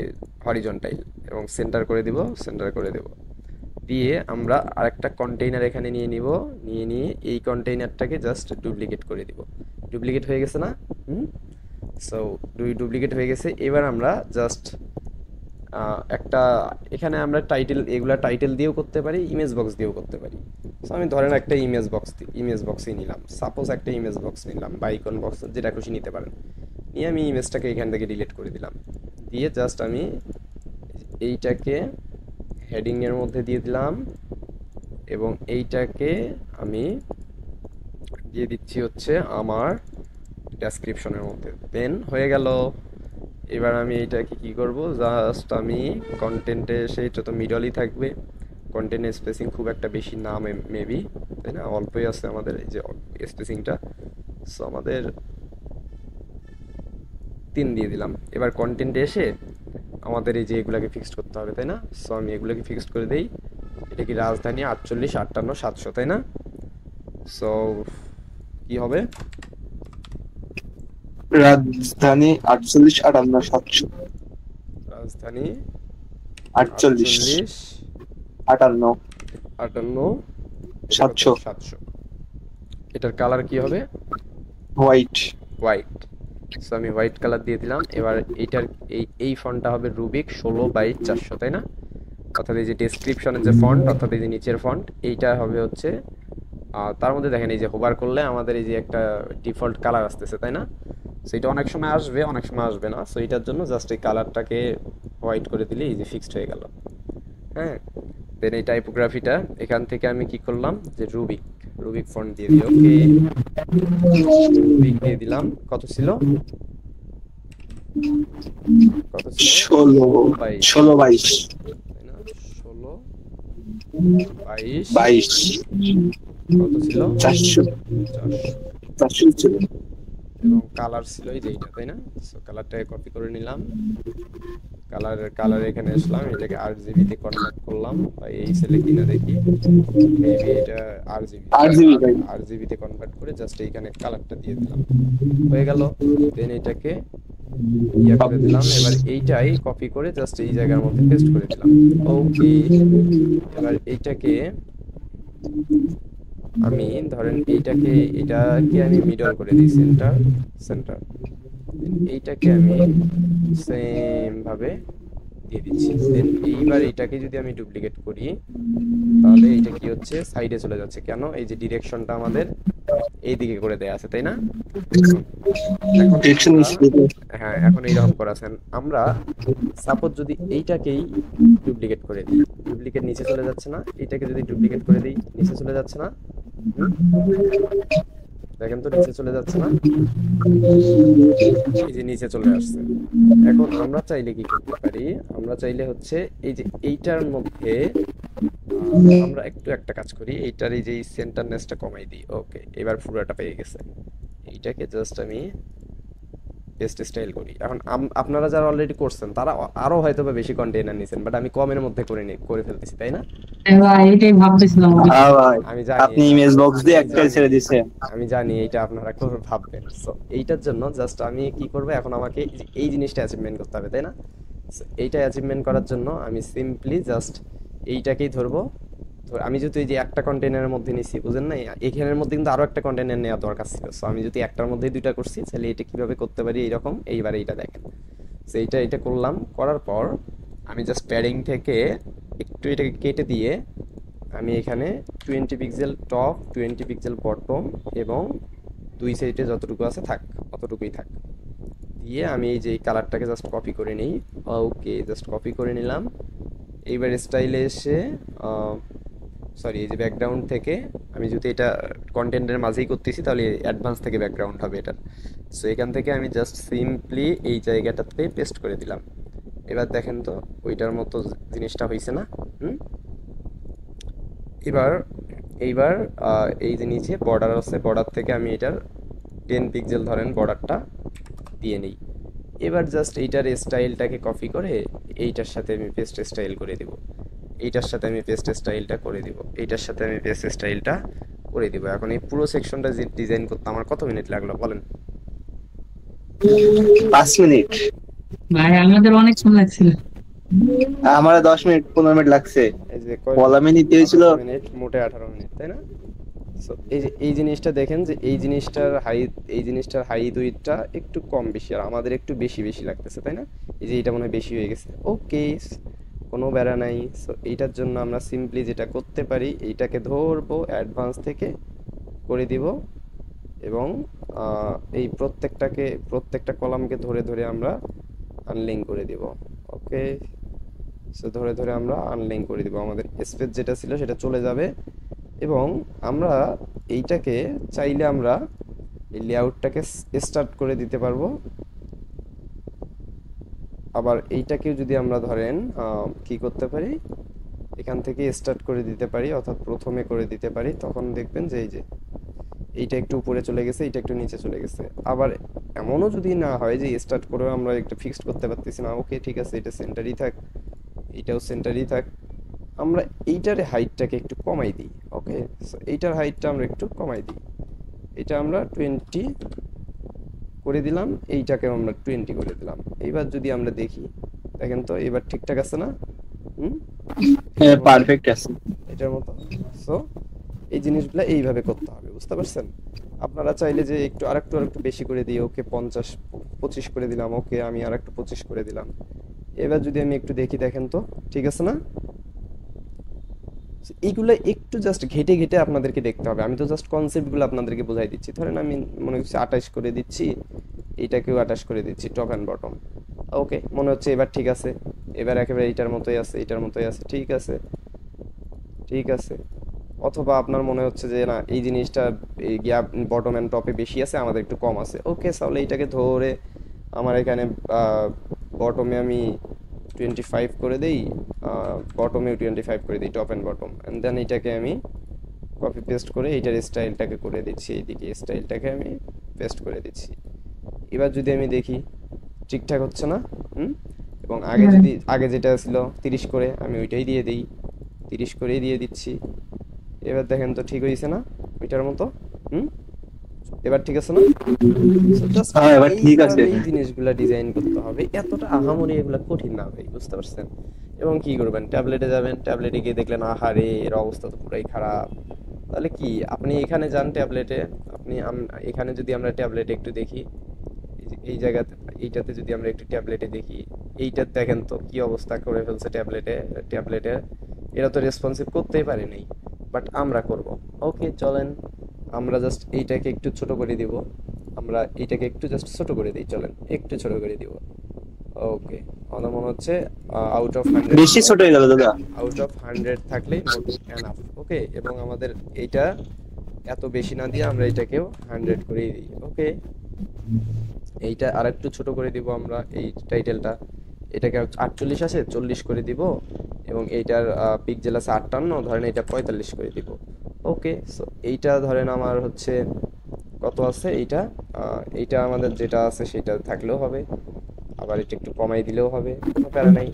হরিজন্টাইল, এবং সেন্টার করে দিব, সেন্টার করে দেব। দিয়ে আমরা আরেকটা কন্টেইনার এখানে নিয়ে নিব, নিয়ে এই কন্টেইনারটাকে জাস্ট ডুপ্লিকেট করে দিব। ডুপ্লিকেট হয়ে গেছে না? হুম, সো ডুপ্লিকেট হয়ে গেছে। এবার আমরা জাস্ট একটা এখানে আমরা টাইটেল, এগুলা টাইটেল দিয়েও করতে পারি, ইমেজ বক্স দিয়েও করতে পারি। সো আমি ধরেন একটা ইমেজ বক্সই নিলাম, সাপোজ একটা ইমেজ বক্স নিলাম বা আইকন বক্স, যেটা খুশি নিতে পারেন। নিয়ে আমি ইমেজটাকে এখান থেকে ডিলিট করে দিলাম। দিয়ে জাস্ট আমি এইটাকে হেডিংয়ের মধ্যে দিয়ে দিলাম এবং এইটাকে আমি দিয়ে দিচ্ছি হচ্ছে আমার ডেসক্রিপশনের মধ্যে। দেন হয়ে গেল। এবার আমি এইটাকে কি করব, জাস্ট আমি কন্টেন্টে এসে, এটা তো মিডলই থাকবে, কন্টেন্টের স্পেসিং খুব একটা বেশি না মেবি, তাই না? অল্পই আছে আমাদের এই যে স্পেসিংটা। সো আমাদের 3 দিয়ে দিলাম। এবার কন্টেন্টে এসে আমাদের এই যে এগুলাকে ফিক্সড করতে হবে, তাই না? সো আমি এগুলোকে ফিক্সড করে দেই। এটা কি রাজধানী 48, 58, 700, তাই না? সো কি হবে? রাজধানী 48, 58, 700, রাজধানী 48, 48, 58, 58, 700, 700। এটার কালার কি হবে? হোয়াইট। হোয়াইট। সো আমি হোয়াইট কালার দিয়ে দিলাম। এবার এইটার এই ফন্টটা হবে রুবিক 16/400, তাই না? অর্থাৎ এই যে ডেসক্রিপশনের যে ফন্ট, অর্থাৎ এই যে নিচের ফন্ট, এইটা হবে হচ্ছে তার মধ্যে দেখেন এই যে হোভার করলে আমাদের এই যে একটা ডিফল্ট কালার আসতেছে, তাই না? সো এটা অনেক সময় আসবে, অনেক সময় আসবে না। সো এটার জন্য জাস্ট এই কালারটাকে হোয়াইট করে দিলে এই যে ফিক্সড হয়ে গেল। হ্যাঁ, দেন এই টাইপোগ্রাফিটা এখান থেকে আমি কি করলাম, যে রুবিক, রুবিক ফন্ট দিয়ে দিই। ওকে, রুবিক দিয়ে দিলাম। কত ছিল, কত ছিল? 16, 22, 16, 22, তাই না? 16, 22, 22, কত ছিল? 400, 400। 400 ছিল। এবং কালার ছিল এই যে এইটা, তাই না? সো কালারটাকে কপি করে নিলাম, কালার এখানে আসলাম, এটাকে আরজিবি তে কনভার্ট করলাম, বা এই সেলে কিনা দেখি, মেবি এটা আরজিবি, 8 GB ভাই। আরজিবি তে কনভার্ট করে জাস্ট এইখানে কালারটা দিয়ে দিলাম, হয়ে গেল। দেন এটাকে ইয়া করে দিলাম, এবার এইটাই কপি করে জাস্ট এই জায়গার মধ্যে পেস্ট করে দিলাম। ওকে, এবার এইটাকে আমি ধরেন এটাকে আমি মিডল করে দিই, সেন্টার, সেন্টার। এইটাকে আমি সেম ভাবে দিয়ে দিচ্ছি। দেন এইবার এইটাকে যদি আমি ডুপ্লিকেট করি, তাহলে এইটা কি হচ্ছে, সাইডে চলে যাচ্ছে। কেন? এই যে ডিরেকশনটা আমাদের এই দিকে করে দেয়া আছে, তাই না? এখন ডিরেকশন আমরা, স্পিড। হ্যাঁ, এখন এইরকম করেছেন। আমরা সাপোজ যদি এইটাকেই ডুপ্লিকেট করে দিই, ডুপ্লিকেট নিচে চলে যাচ্ছে না? এইটাকে যদি ডুপ্লিকেট করে দিই, নিচে চলে যাচ্ছে না? হুম, দেখেন তো নিচে চলে যাচ্ছে না? এই যে নিচে চলে আসছে। এখন আমরা চাইলে কি করতে পারি, আমরা চাইলে হচ্ছে এই যে এইটার মধ্যে আমরা একটু একটা কাজ করি, এইটার এই যে সেন্টারনেসটা কমাই দিই। ওকে, এবার পুরোটা পেয়ে গেছে। এইটাকে জাস্ট আমি পেস্ট স্টাইল করি। এখন আপনারা যারা অলরেডি করছেন তারা আরো হয়তো বা বেশি কন্টেইনার নিছেন, বাট আমি কমের মধ্যে করে ফেলতেছি, তাই না? ভাই এটাই ভাবতেছিলাম আমি। হ্যাঁ ভাই, আমি জানি আপনি এটা, ইমেজ বক্স দিয়ে আমি একটাই জানি, ছেড়ে দিছে। আমি জানি এইটা আপনারা করে ভাববেন। সো এইটার জন্য জাস্ট আমি কি করব, এখন আমাকে এই জিনিসটা অ্যাচিভমেন্ট করতে হবে, তাই না? So, এইটা অ্যাচিভমেন্ট করার জন্য আমি সিম্পলি জাস্ট এইটাকেই ধরবো। আমি যদি এই যে একটা কন্টেনারের মধ্যে নিছি, বুঝেন না, এখানের মধ্যে কিন্তু আরো একটা কন্টেনার নেওয়া দরকার ছিল। সো আমি যদি একটার মধ্যেই দুইটা করছি, তাহলে এটা কিভাবে করতে পারি এইরকম, এইবার এইটা দেখেন। সো এটা করলাম, করার পর আমি জাস্ট প্যাডিং থেকে একটু এটাকে কেটে দিয়ে আমি এখানে 20 পিক্সেল টপ, 20 পিক্সেল বটম, এবং দুই সাইডে যতটুকু আছে থাক, অতটুকুই থাক, দিয়ে আমি এই যে কালারটাকে জাস্ট কপি করে নিই। ওকে, জাস্ট কপি করে নিলাম। এইবার স্টাইলে এসে, সরি, এই যে ব্যাকগ্রাউন্ড থেকে আমি যদি এটা কন্টেন্টের মাঝেই করতেছি, তাহলে অ্যাডভান্স থেকে ব্যাকগ্রাউন্ড হবে এটার। সো এখান থেকে আমি জাস্ট সিম্পলি এই জায়গাটাতে পেস্ট করে দিলাম। এবার দেখেন তো ওইটার মতো জিনিসটা হয়েছে না? হুম, এবার এইবার এই যে নিচে বর্ডার আছে, বর্ডার থেকে আমি এটার 10 পিক্সেল ধরেন বর্ডারটা দিয়ে নিই। এবার জাস্ট এইটার স্টাইলটাকে কপি করে এইটার সাথে আমি পেস্ট স্টাইল করে দিব, এইটার সাথে আমি পেস্ট স্টাইলটা করে দিব, এইটার সাথে আমি পেস্ট স্টাইলটা করে দিব। এখন এই পুরো সেকশনটা ডিজাইন করতে আমার কত মিনিট লাগলো বলেন? 5 মিনিট। ভাই আমাদের অনেক সময় লাগছিল। আমার 10 মিনিট 15 মিনিট লাগছে। এই যে কয় বলা মিনিট? মিনিট হয়েছিল। 18 মিনিট, মোটে 18 মিনিট, তাই না? সো এই যে এই জিনিসটা দেখেন, যে এই জিনিসটার হাইট উইডটা একটু কম বেশি, আর আমাদের একটু বেশি বেশি লাগতেছে, তাই না? এই যে এটা মনে হয় বেশি হয়ে গেছে। ওকে, কোনো ব্যারা নাই। সো এইটার জন্য আমরা সিম্পলি যেটা করতে পারি, এইটাকে ধরবো, অ্যাডভান্স থেকে করে দিব, এবং এই প্রত্যেকটা কলামকে ধরে ধরে আমরা আনলিঙ্ক করে দিব। ওকে, সো ধরে ধরে আমরা আনলিঙ্ক করে দিব, আমাদের স্পেস যেটা ছিল সেটা চলে যাবে। এবং আমরা এইটাকে চাইলে আমরা এই লেআউটটাকে স্টার্ট করে দিতে পারবো। আবার এইটাকেও যদি আমরা ধরেন কি করতে পারি, এখান থেকে স্টার্ট করে দিতে পারি, অর্থাৎ প্রথমে করে দিতে পারি, তখন দেখবেন যে এই যে এইটা একটু উপরে চলে গেছে, এইটা একটু নিচে চলে গেছে। আবার এমনও যদি না হয় যে স্টার্ট করেও আমরা একটা ফিক্সড করতে পারতেছি না, ওকে ঠিক আছে, এটা সেন্টারই থাক, এইটাও সেন্টারই থাক, আমরা এইটার হাইটটাকে একটু কমাই দিই। ওকে, সো এইটার হাইটটা আমরা একটু কমাই দিই, এটা আমরা 20 করে দিলাম, এইটাকে আমরা 20 করে দিলাম। এইবার যদি আমরা দেখি, দেখেন তো এবার ঠিকঠাক আছে না? হুম, হ্যাঁ, এটার মতো, পারফেক্ট আছে। এটার মতো। সো এই জিনিসগুলো এইভাবে করতে হবে, বুঝতে পারছেন? আপনারা চাইলে যে আরেকটু বেশি করে দিই, ওকে 25 করে দিলাম, ওকে আমি আরেকটু 25 করে দিলাম। এবার যদি আমি একটু দেখি, দেখেন তো ঠিক আছে না? এইগুলো একটু জাস্ট ঘেটে ঘেটে আপনাদেরকে দেখতে হবে, আমি তো জাস্ট কনসেপ্টগুলো আপনাদেরকে বোঝাই দিচ্ছি। ধরেন আমি মনে করছি 28 করে দিচ্ছি, এইটাকেও অ্যাটাচ করে দিচ্ছি টপ অ্যান্ড বটম। ওকে, মনে হচ্ছে এবার ঠিক আছে, এবার একেবারে এইটার মতোই আছে, এইটার মতোই আছে, ঠিক আছে, ঠিক আছে। অথবা আপনার মনে হচ্ছে যে না এই জিনিসটা এই গ্যাপ বটম অ্যান্ড টপে বেশি আছে, আমাদের একটু কম আছে, ওকে, তাহলে এইটাকে ধরে আমার এখানে বটমে আমি 25 করে দেই, বটমেও 25 করে দিই, top and bottom, and then এইটাকে আমি কপি পেস্ট করে এইটার স্টাইলটাকে করে দিচ্ছি, এইদিকে স্টাইলটাকে আমি পেস্ট করে দিচ্ছি। এবার যদি আমি দেখি ঠিকঠাক হচ্ছে না, হুম, এবং আগে হ্যাঁ। যদি আগে যেটা ছিল 30 করে, আমি ওইটাই দিয়ে দিই, 30 করেই দিয়ে দিচ্ছি। এবার দেখেন তো ঠিক হয়েছে না ওইটার মতো? হুম, এবার ঠিক আছে না? So just হ্যাঁ এবার ঠিক আছে। এইভাবেই জিনিসগুলা ডিজাইন করতে হবে, এতটা আহামরি এগুলা কঠিন না ভাই, বুঝতে পারছেন? এবং কি করবেন, ট্যাবলেটে যাবেন, ট্যাবলেটে গিয়ে দেখলেন আহারে এর অবস্থা তো পুরাই খারাপ, তাহলে কি আপনি এখানে যান ট্যাবলেটে, আপনি এখানে যদি আমরা ট্যাবলেটে একটু দেখি, এই জায়গাতে এইটাতে যদি আমরা একটু ট্যাবলেটে দেখি, এইটা দেখেন তো কি অবস্থা করে ফেলছে ট্যাবলেটে, ট্যাবলেটে এরা তো রেসপন্সিভ করতেই পারে নাই, বাট আমরা করব। ওকে চলেন, আমরা জাস্ট এইটাকে একটু ছোট করে দিব, আমরা এইটাকে একটু জাস্ট ছোট করে দিই, চলেন একটু ছোট করে দিব। ওকে, আমার মনে হচ্ছে আউট অফ 100 বেশি ছিল, ছোট হয়ে গেল দাদা। আউট অফ 100 থাকলেই মোট এনাফ। ওকে, এবং আমাদের এইটা এত বেশি না দিয়ে আমরা এটাকেও 100 করেই দিই। ওকে, এইটা আর একটু ছোট করে দিব আমরা, এই টাইটেলটা এটাকে 48 আছে 40 করে দিব, এবং এইটার পিক্সেল আছে 58, ধরেন এটা 45 করে দিব। ওকে, সো এইটা ধরেন আমার হচ্ছে কত আছে, এইটা এইটা আমাদের যেটা আছে সেটা থাকলেও হবে, আবার এটা একটু কমাই দিলেও হবে, কোনো প্যারা নাই।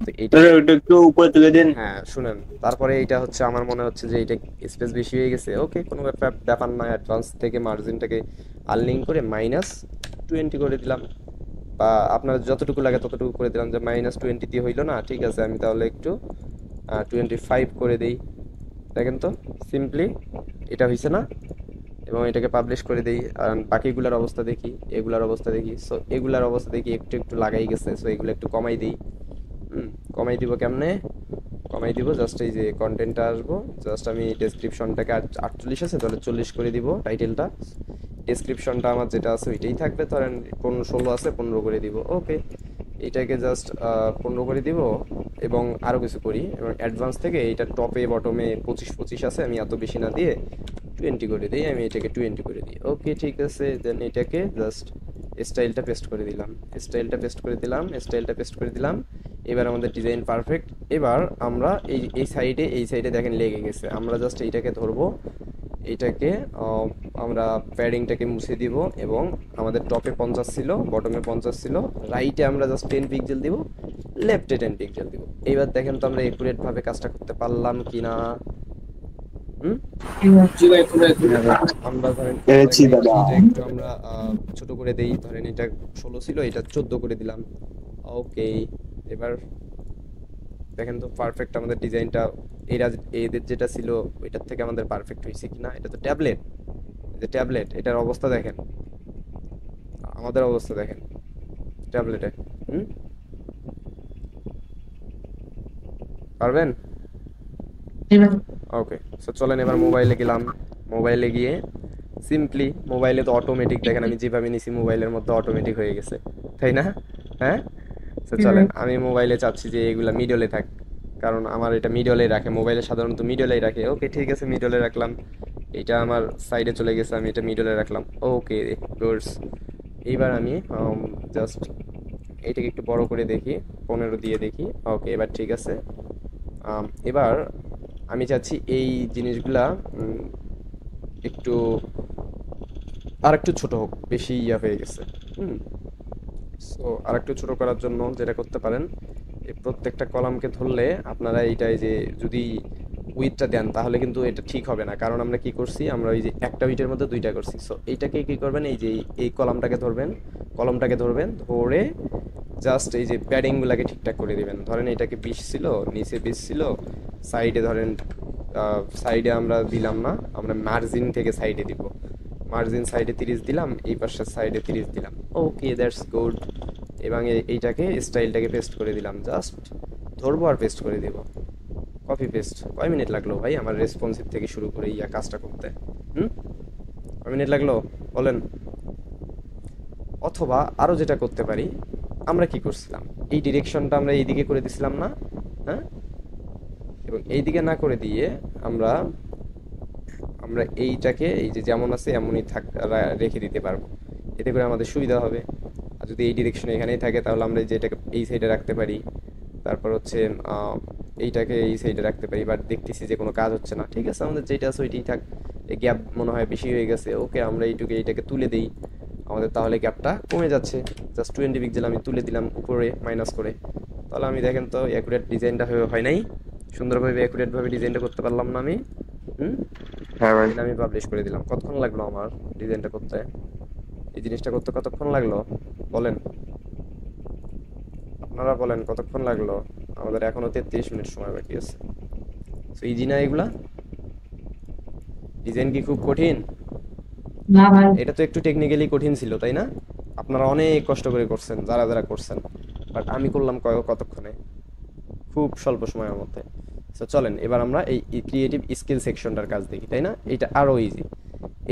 তো এইটা, দাদা ওটা একটু উপরে তুলে দিন। হ্যাঁ শুনেন, তারপরে এইটা হচ্ছে আমার মনে হচ্ছে যে এইটা স্পেস বেশি হয়ে গেছে, ওকে কোনো ব্যাপার না, অ্যাডভান্স থেকে মার্জিনটাকে আর্নিং করে -20 করে দিলাম, বা আপনার যতটুকু লাগে ততটুকু করে দিলাম, যে -20 দিয়ে হইলো না, ঠিক আছে আমি তাহলে একটু 25 করে দেই। দেখেন তো সিম্পলি এটা হয়েছে না, এবং এটাকে পাবলিশ করে দেই, আর বাকিগুলার অবস্থা দেখি, এগুলার অবস্থা দেখি, সো এগুলার অবস্থা দেখি একটু একটু লাগাই গেছে, সো এগুলো একটু কমাই দিই। কমাই দিব কেমনে, কমাই দিব জাস্ট এই যে কন্টেন্টটা আসবো, জাস্ট আমি ডেসক্রিপশনটাকে 48 আছে তাহলে 40 করে দিব, টাইটেলটা ডেসক্রিপশনটা আমার যেটা আছে ওইটাই থাকবে, ধরেন 16 আছে 15 করে দিব। ওকে, এটাকে জাস্ট 15 করে দিব, এবং আরও কিছু করি, এবং অ্যাডভান্স থেকে এইটা টপে বটমে 25 আছে, আমি এত বেশি না দিয়ে 20 করে দিই, আমি এটাকে 20 করে দিই। ওকে ঠিক আছে, দেন এটাকে জাস্ট স্টাইলটা পেস্ট করে দিলাম, স্টাইলটা পেস্ট করে দিলাম, স্টাইলটা পেস্ট করে দিলাম। এবার আমাদের ডিজাইন পারফেক্ট। এবার আমরা এই সাইডে দেখেন লেগে গেছে, আমরা জাস্ট এইটাকে ধরবো, এইটাকে আমরা প্যাডিংটাকে মুছে দিব, এবং আমাদের টপে 50 ছিল, বটমে 50 ছিল, রাইটে আমরা জাস্ট 10 পিক্সেল দিব, লেফটে 10 পিক্সেল দিব। এইবার দেখেন তো আমরা একুরেট ভাবে কাজটা করতে পারলাম কিনা। হুম, আমরা ধরেন পেরেছি দাদা। এটা একটু আমরা ছোট করে দেই, ধরেন এটা 16 ছিল, এটা 14 করে দিলাম। ওকে, এবার দেখেন তো পারফেক্ট আমাদের ডিজাইনটা, এরা এদের যেটা ছিল ওইটার থেকে আমাদের পারফেক্ট হয়েছে কিনা। এটা তো ট্যাবলেট, যে ট্যাবলেট এটার অবস্থা দেখেন, আমাদের অবস্থা দেখেন ট্যাবলেটে। হুম, পারবেন? এবার ওকে, সো চলেন এবার মোবাইলে গেলাম, মোবাইলে গিয়ে সিম্পলি, মোবাইলে তো অটোমেটিক দেখেন আমি যেভাবে নিছি মোবাইলের মধ্যে অটোমেটিক হয়ে গেছে, তাই না? হ্যাঁ, তো চলেন আমি মোবাইলে চাচ্ছি যে এগুলা মিডলে থাক, কারণ আমার এটা মিডলে রাখে, মোবাইলে সাধারণত মিডলেই রাখে। ওকে ঠিক আছে, মিডলে রাখলাম, এটা আমার সাইডে চলে গেছে, আমি এটা মিডলে রাখলাম। ওকে গুডস, এইবার আমি জাস্ট এইটাকে একটু বড় করে দেখি, 15 দিয়ে দেখি। ওকে এবার ঠিক আছে। এবার আমি চাচ্ছি এই জিনিসগুলা একটু আর একটু ছোট হোক, বেশি ইয়া হয়ে গেছে। হুম, সো আর একটু ছোট করার জন্য যেটা করতে পারেন, এই প্রত্যেকটা কলামকে ধরলে আপনারা এইটাই যে যদি উইথটা দেন তাহলে কিন্তু এটা ঠিক হবে না, কারণ আমরা কি করছি, আমরা ওই যে একটা উইথের মধ্যে দুইটা করছি। সো এইটাকে কি করবেন, এই যে এই কলামটাকে ধরবেন, কলমটাকে ধরবেন, ধরে জাস্ট এই যে প্যাডিংগুলোকে ঠিকঠাক করে দিবেন। ধরেন এটাকে 20 ছিল, নিচে 20 ছিল, সাইডে ধরেন সাইডে আমরা দিলাম না, আমরা মার্জিন থেকে সাইডে দিব, মার্জিন সাইডে 30 দিলাম, এই পাশের সাইডে 30 দিলাম। ওকে দ্যাটস গুড, এবং এইটাকে স্টাইলটাকে পেস্ট করে দিলাম, জাস্ট ধরবো আর পেস্ট করে দিব। কপি পেস্ট কয় মিনিট লাগলো ভাই আমার রেসপন্সিভ থেকে শুরু করে কাজটা করতে? হুম, কয় মিনিট লাগলো বলেন? অথবা আরো যেটা করতে পারি, আমরা কি করছিলাম, এই ডিরেকশনটা আমরা এইদিকে করে দিছিলাম না? হ্যাঁ, এবং এইদিকে না করে দিয়ে আমরা আমরা এইটাকে এই যে যেমন আছে এমনই রেখে দিতে পারবো। এতে করে আমাদের সুবিধা হবে। আর যদি এই ডিরেকশন এখানেই থাকে তাহলে আমরা যে এটাকে এই সাইডে রাখতে পারি, তারপর হচ্ছে এইটাকে এই সাইডে রাখতে পারি। বাট দেখতেছি যে কোনো কাজ হচ্ছে না, ঠিক আছে, আমাদের যেটা আছে ওইটাই থাক। এই গ্যাপ মনে হয় বেশি হয়ে গেছে, ওকে আমরা এইটাকে তুলে দেই। আমাদের তাহলে গ্যাপটা কমে যাচ্ছে। জাস্ট 20 পিক্সেল আমি তুলে দিলাম উপরে মাইনাস করে। তাহলে আমি দেখেন তো অ্যাকুরেট ডিজাইনটা হয় নাই, সুন্দরভাবে অ্যাকুরেটভাবে ডিজাইনটা করতে পারলাম না আমি। হুম, হ্যাঁ ভাই। এটা আমি পাবলিশ করে দিলাম। কতক্ষণ লাগলো আমার ডিজাইনটা করতে, এই জিনিসটা করতে কতক্ষণ লাগলো বলেন, আপনারা বলেন কতক্ষণ লাগলো? আমাদের এখনো 33 মিনিট সময় বাকি আছে। তো ইজি না এগুলা? ডিজাইন কি খুব কঠিন? না ভাই। এটা তো একটু টেকনিক্যালি কঠিন ছিল, তাই না? আপনারা অনেক কষ্ট করে করছেন, যারা যারা করছেন, বাট আমি করলাম কতক্ষণে, খুব স্বল্প সময়ের মধ্যে। তো চলেন এবার আমরা এই ক্রিয়েটিভ স্কিল সেকশনটার কাজ দেখি, তাই না? এটা আরো ইজি।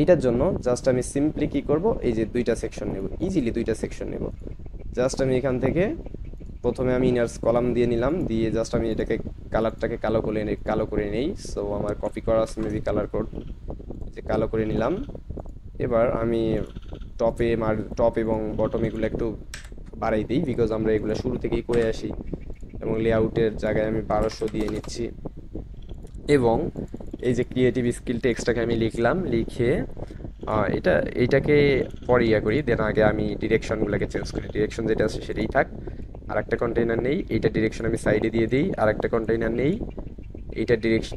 এইটার জন্য জাস্ট আমি সিম্পলি কি করব, এই যে দুইটা সেকশন নেব, ইজিলি দুইটা সেকশন নেব। জাস্ট আমি এখান থেকে প্রথমে আমি ইনার্স কলাম দিয়ে নিলাম, দিয়ে জাস্ট আমি এটাকে কালারটাকে কালো করে নেই। সো আমার কপি করা আছে মেবি কালার কোড, যে কালো করে নিলাম। এবার আমি টপ এবং বটম এগুলো একটু বাড়াই দিই, বিকজ আমরা এগুলো শুরু থেকেই করে আসি। এবং লেআউটের জায়গায় আমি 1200 দিয়ে নিচ্ছি। এবং এই যে ক্রিয়েটিভ স্কিল টেক্সটটাকে আমি লিখলাম, লিখে এইটাকে পরে করি, দেন আগে আমি ডিরেকশনগুলোকে চেঞ্জ করি। ডিরেকশন যেটা আছে সেটাই থাক, আর একটা কন্টেইনার নেই, এইটা ডিরেকশন আমি সাইডে দিয়ে দিই। আর একটা কন্টেইনার নেই,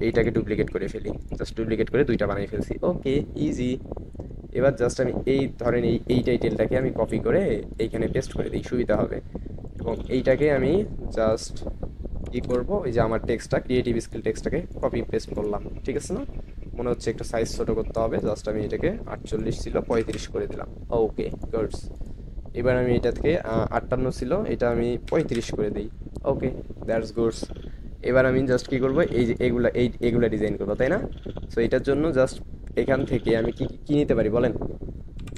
এইটাকে ডুপ্লিকেট করে ফেলি। জাস্ট ডুপ্লিকেট করে দুইটা বানিয়ে ফেলছি, ওকে, ইজি। এবার জাস্ট আমি এই ধরেন এই টাইটেলটাকে আমি কপি করে এইখানে পেস্ট করে দিই, সুবিধা হবে। এবং এইটাকে আমি জাস্ট কি করব, ওই যে আমার টেক্সটটা ক্রিয়েটিভ স্কিল টেক্সটটাকে কপি পেস্ট করলাম, ঠিক আছে না? মনে হচ্ছে একটু সাইজ ছোট করতে হবে, জাস্ট আমি এটাকে 48 ছিল 35 করে দিলাম, ওকে গুডস। এবার আমি এটা থেকে 58 ছিল, এটা আমি 35 করে দিই, ওকে দ্যাটস গুডস। এবার আমি জাস্ট কি করব, এই যে এগুলা ডিজাইন করবো, তাই না? সো এটার জন্য জাস্ট এখান থেকে আমি কি নিতে পারি বলেন?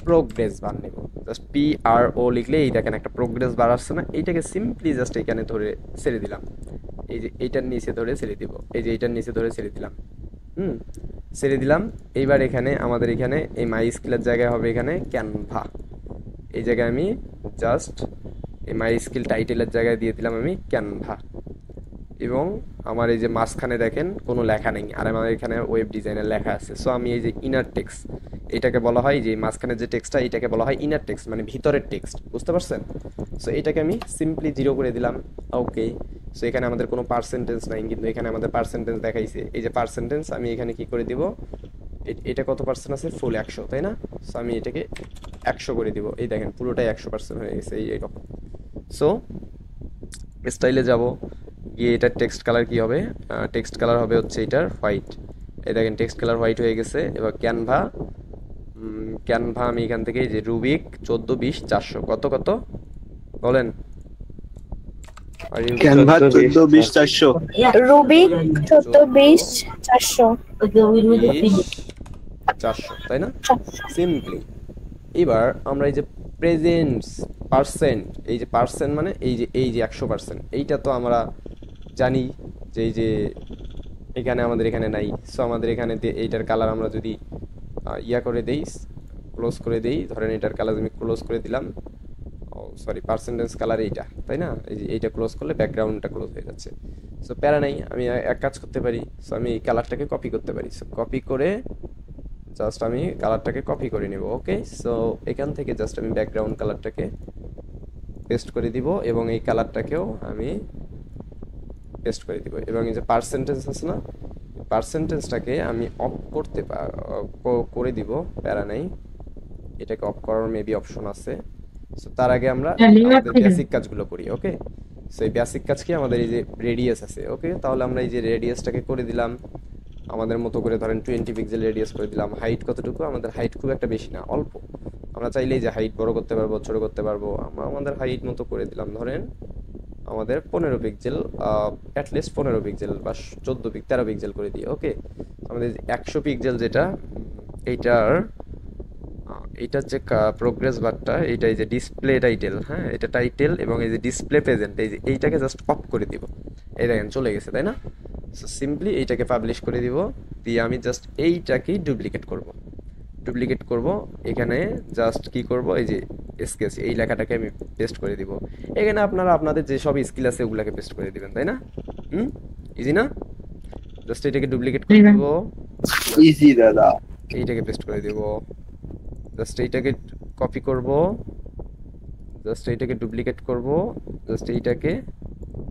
প্রোগ্রেস বার নেব। জাস্ট PRO লিখলে এই দেখেন একটা প্রোগ্রেস বার আসছে না? এইটাকে সিম্পলি জাস্ট এখানে ধরে ছেড়ে দিলাম, এই যে এইটার নিচে ধরে ছেড়ে দিব, এই যে এইটার নিচে ধরে ছেড়ে দিলাম। হুম, ছেড়ে দিলাম। এইবার এখানে আমাদের এখানে এই মাই স্কিলের জায়গায় হবে এখানে ক্যানভা। এই জায়গায় আমি জাস্ট এই মাই স্কিল টাইটেলের জায়গায় দিয়ে দিলাম আমি ক্যানভা। এবং আমার এই যে মাঝখানে দেখেন কোনো লেখা নেই, আর আমার এখানে ওয়েব ডিজাইনের লেখা আছে। সো আমি এই যে ইনার টেক্সট, এটাকে বলা হয়, যে মাঝখানে যে টেক্সটটা এটাকে বলা হয় ইনার টেক্সট, মানে ভিতরের টেক্সট, বুঝতে পারছেন? সো এটাকে আমি সিম্পলি 0 করে দিলাম, ওকে। সো এখানে আমাদের কোনো পার্সেন্টেজ নাই, কিন্তু এখানে আমাদের পার্সেন্টেজ দেখাইছে। এই যে পার্সেন্টেজ আমি এখানে কি করে দিব, এটা কত পার্সেন্ট আছে? ফুল 100, তাই না? সো আমি এটাকে 100 করে দিব, এই দেখেন পুরোটাই 100% হয়ে গেছে এইরকম। সো স্টাইলে যাব, গিয়ে এটার টেক্সট কালার কি হবে? টেক্সট কালার হবে হচ্ছে এটার হোয়াইট। এই দেখেন টেক্সট কালার হোয়াইট হয়ে গেছে। এবার ক্যানভা আমি এখান থেকে যে রুবিক 14 20 400 কত কত বলেন? ক্যানভা 14 20 400। রুবিক 14 20 400 400, তাই না? সিম্পলি। এবার আমরা এই যে প্রেজেন্টস পার্সেন্ট, এই যে পার্সেন্ট মানে এই যে 100%, এইটা তো আমরা জানি যে এই যে এখানে আমাদের এখানে নাই। সো আমাদের এখানে এইটার কালার আমরা যদি করে দেই, ক্লোজ করে দেই, ধরেন এটার কালার আমি ক্লোজ করে দিলাম, ও সরি পার্সেন্টেজ কালার এইটা, তাই না? এই যে এইটা ক্লোজ করলে ব্যাকগ্রাউন্ডটা ক্লোজ হয়ে যাচ্ছে। সো প্যারা নাই, আমি এক কাজ করতে পারি। সো আমি এই কালারটাকে কপি করতে পারি। সো কপি করে জাস্ট আমি কালারটাকে কপি করে নেব, ওকে। সো এখান থেকে জাস্ট আমি ব্যাকগ্রাউন্ড কালারটাকে পেস্ট করে দিব, এবং এই কালারটাকেও আমি পেস্ট করে দিব। এবং এই যে পার্সেন্টেজ আছে না, পার্সেন্টেজটাকে আমি অফ করে দিব, প্যারা নাই। এটাকে অফ করার মেবি অপশন আছে। সো তার আগে আমরা আমাদের বেসিক কাজগুলো করি, ওকে। সো এই বেসিক কাজ কি, আমাদের এই যে রেডিয়াস আছে, ওকে। তাহলে আমরা এই যে রেডিয়াসটাকে করে দিলাম আমাদের মতো করে, ধরেন 20 পিক্সেল রেডিয়াস করে দিলাম। হাইট কতটুকু? আমাদের হাইট খুব একটা বেশি না, অল্প। আমরা চাইলেই যে হাইট বড় করতে পারবো, ছোট করতে পারবো। আমরা আমাদের হাইট মতো করে দিলাম, ধরেন আমাদের 15 পিক্সেল, অ্যাটলিস্ট 15 পিক্সেল বা 13 পিক্সেল করে দিই, ওকে। আমাদের 100 পিক্সেল যেটা, এইটার যে প্রোগ্রেস বারটা, এইটা এই যে ডিসপ্লে টাইটেল, হ্যাঁ এটা টাইটেল এবং এই যে ডিসপ্লে প্রেজেন্ট, এই যে এইটাকে জাস্ট অফ করে দিব। এই দেখেন চলে গেছে, তাই না? সো সিম্পলি এইটাকে পাবলিশ করে দিব, দিয়ে আমি জাস্ট এইটাকেই ডুপ্লিকেট করব। এখানে জাস্ট কি করব, এই যে স্কেচ এই লেখাটাকে আমি পেস্ট করে দিব। এখানে আপনারা আপনাদের যে সব স্কিল আছে ওগুলাকে পেস্ট করে দিবেন, তাই না? ইজি না? জাস্ট এটাকে ডুপ্লিকেট করে দিব, ইজি দাদা। এইটাকে পেস্ট করে দিব, জাস্ট এইটাকে কপি করব, জাস্ট এইটাকে ডুপ্লিকেট করব, জাস্ট এইটাকে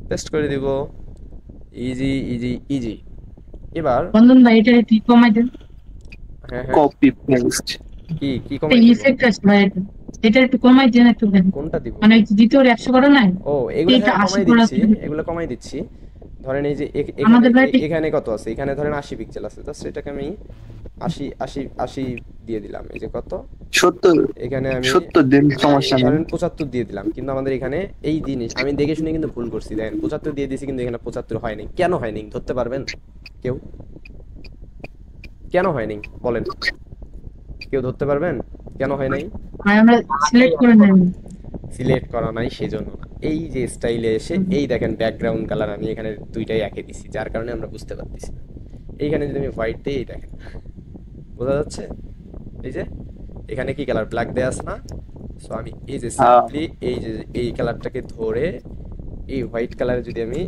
পেস্ট করে দিব। Easy easy easy. এবার বন্ধন ভাই এটা একটু কমাই দেন। হ্যাঁ হ্যাঁ, কপি পেস্ট। কি কি এটা কমাই দিব? ইফেক্ট আছে ভাই, এটা একটু কমাই দেন একটু দেন। কোনটা দিব? মানে দ্বিতীয় 100 করে নাই, ও এগুলো এটা হ্যাঁ 80 কমাই করা দিচ্ছি, এগুলো কমাই দিচ্ছি। ধরেন এই যে এখানে আমাদের ভাই এখানে কত আছে, এখানে ধরেন 80 পিক্সেল আছে, জাস্ট এটাকে আমি 80 দিয়ে দিলাম। এই যে কত, 70 এখানে আমি 70 দিন সমস্যা নেই। ধরেন 75 দিয়ে দিলাম, কিন্তু আমাদের এখানে এই জিনিস আমি দেখে শুনে কিন্তু ভুল করছি। দেখেন 75 দিয়ে দিয়েছি, কিন্তু এখানে 75 হয়নি। কেন হয়নি ধরতে পারবেন কেউ? কেন হয়নি বলেন, কেউ ধরতে পারবেন কেন হয় নাই? ভাই আমরা সিলেক্ট করে নেন। সিলেক্ট করা নাই সেজন্য না, এই যে স্টাইলে এসে এই দেখেন ব্যাকগ্রাউন্ড কালার আমি এখানে দুইটাই একে দিছি, যার কারণে আমরা বুঝতে পারতেছি না। এইখানে যদি আমি হোয়াইট দিই, এই দেখেন বোঝা যাচ্ছে, এই যে এখানে কি কালার ব্ল্যাক দেয়া আছে না? সো আমি এই যে সিম্পলি এই যে এই কালারটাকে ধরে এই হোয়াইট কালারে যদি আমি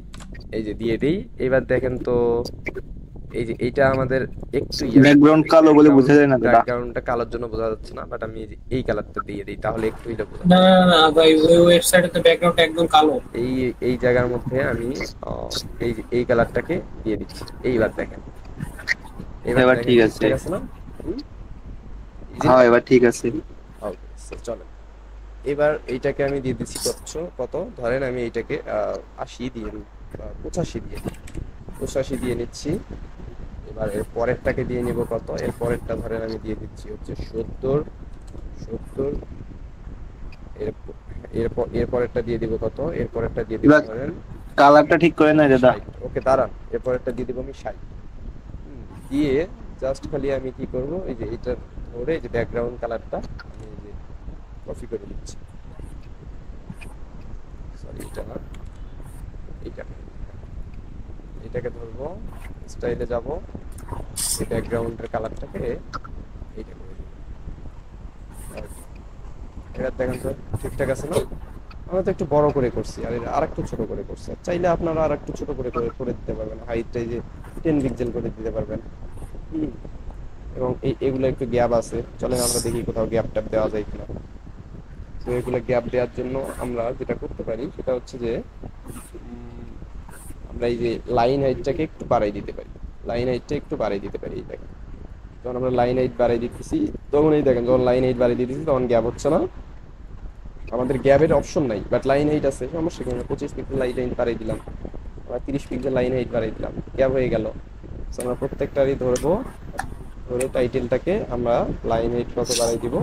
এই যে দিয়ে দিই, এবার দেখেন তো এই যে এইটা আমাদের একটু ব্যাকগ্রাউন্ড কালো বলে বোঝা যায় না দাদা। ব্যাকগ্রাউন্ডটা কালোর জন্য বোঝা যাচ্ছে না, বাট আমি এই কালারটা দিয়ে দিই, তাহলে একটু এটা বোঝা না না ভাই, ওই ওয়েবসাইটে তো ব্যাকগ্রাউন্ড একদম কালো। এই এই জায়গার মধ্যে আমি এই যে এই কালারটাকে দিয়ে দিচ্ছি। এইবার দেখেন, এবার দেখেন ঠিক আছে। ঠিক আছে না? হ্যাঁ এবার ঠিক আছে। ওকে চলেন, এবার এইটাকে আমি দিয়ে দিচ্ছি কত ধরেন আমি এইটাকে 80 দিয়ে দিই, 85 দিয়ে দিই, 85 দিয়ে নিচ্ছি। এবার এর পরেরটাকে দিয়ে নিব কত, এর পরেরটা ধরেন আমি দিয়ে দিচ্ছি হচ্ছে 70। এর এর পরেরটা দিয়ে দিব কত, এর পরেরটা দিয়ে দিব এবার ধরেন কালারটা ঠিক করে না দাদা। 60। ওকে দাঁড়ান, এর পরেরটা দিয়ে দিব আমি 60। দিয়ে জাস্ট খালি আমি কি করব, এই যে এটা ধরে এই যে ব্যাকগ্রাউন্ড কালারটা আমি এই যে কপি করে দিচ্ছি। সরি এটা না, এটাকে ধরবো, স্টাইলে যাব, এই ব্যাকগ্রাউন্ডের কালারটাকে এইটা করে দিব। এবার দেখেন তো ঠিকঠাক আছে না? আমরা তো একটু বড় করে করছি, আর এটা আরেকটু ছোট করে করছি। চাইলে আপনারা আরেকটু ছোট করে করে দিতে পারবেন, হাইটটা এই যে 10 পিক্সেল করে দিতে পারবেন। এবং এগুলো একটু গ্যাপ আছে, চলেন আমরা দেখি কোথাও গ্যাপ ট্যাপ দেওয়া যায় কিনা। তো এগুলো গ্যাপ দেওয়ার জন্য আমরা যেটা করতে পারি সেটা হচ্ছে যে আমরা এই যে লাইন হাইটটাকে একটু বাড়াই দিতে পারি, এই দেখেন যখন আমরা লাইন হাইট বাড়াই দিতেছি, তখন এই দেখেন যখন লাইন হাইট বাড়াই দিতেছি তখন গ্যাপ হচ্ছে না। আমাদের গ্যাপের অপশন নাই, বাট লাইন হাইট আছে, সমস্যা কি? 25 পিক্সেল লাইন হাইট বাড়াই দিলাম, আবার 30 পিক্সেল লাইন হাইট বাড়াই দিলাম, গ্যাপ হয়ে গেল। আমরা প্রত্যেকটারই ধরবো, ধরে টাইটেলটাকে আমরা লাইন হাইট কত বাড়াই দিব,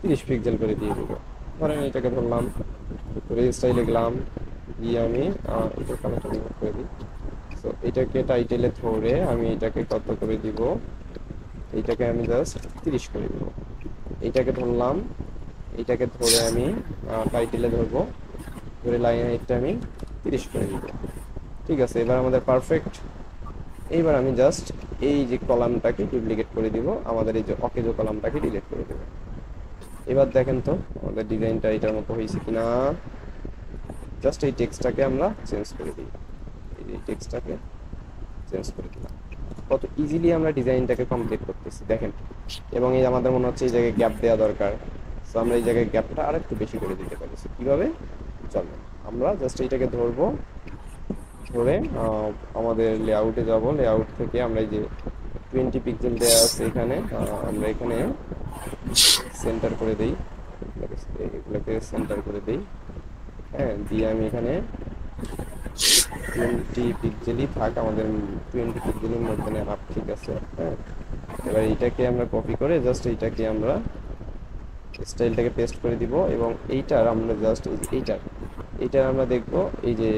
30 পিক্সেল করে দিয়ে দিব। ধরেন এটাকে ধরলাম, করে স্টাইলে গেলাম, দিয়ে আমি এটা কালারটা রিমুভ করে দিই। সো এটাকে টাইটেলে ধরে আমি এটাকে কত করে দিব, এইটাকে আমি জাস্ট 30 করে দিব। এইটাকে ধরলাম, এইটাকে ধরে আমি টাইটেলে ধরবো, ধরে লাইন হাইটটা আমি 30 করে দিব। ঠিক আছে, এবার আমাদের পারফেক্ট। এইবার আমি জাস্ট এই যে কলামটাকে ডুপ্লিকেট করে দিব, আমাদের এই যে অকেজো কলামটাকে ডিলিট করে দেব। এবার দেখেন তো আমাদের ডিজাইনটা এটার মতো হয়েছে কিনা। জাস্ট এই টেক্সটটাকে আমরা চেঞ্জ করে দিই, এই যে টেক্সটটাকে চেঞ্জ করে দিলাম। কত ইজিলি আমরা ডিজাইনটাকে কমপ্লিট করতেছি দেখেন। এবং এই আমাদের মনে হচ্ছে এই জায়গায় গ্যাপ দেওয়া দরকার, সো আমরা এই জায়গায় গ্যাপটা আরেকটু বেশি করে দিতে পারি। কীভাবে? চলো আমরা জাস্ট এইটাকে ধরবো, ধরে আমাদের লেআউটে যাব, লেআউট থেকে আমরা এই যে 20 পিক্সেল দেওয়া আছে এখানে, আমরা এখানে সেন্টার করে দিই, এগুলোকে সেন্টার করে দিই। হ্যাঁ, দিয়ে আমি এখানে 20 পিক্সেলই থাক, আমাদের 20 পিক্সেলের মধ্যে হাফ, ঠিক আছে। হ্যাঁ, এবার এইটাকে আমরা কপি করে জাস্ট এইটাকে আমরা স্টাইলটাকে পেস্ট করে দিব, এবং এইটার আমরা জাস্ট এইটার আমরা দেখবো এই যে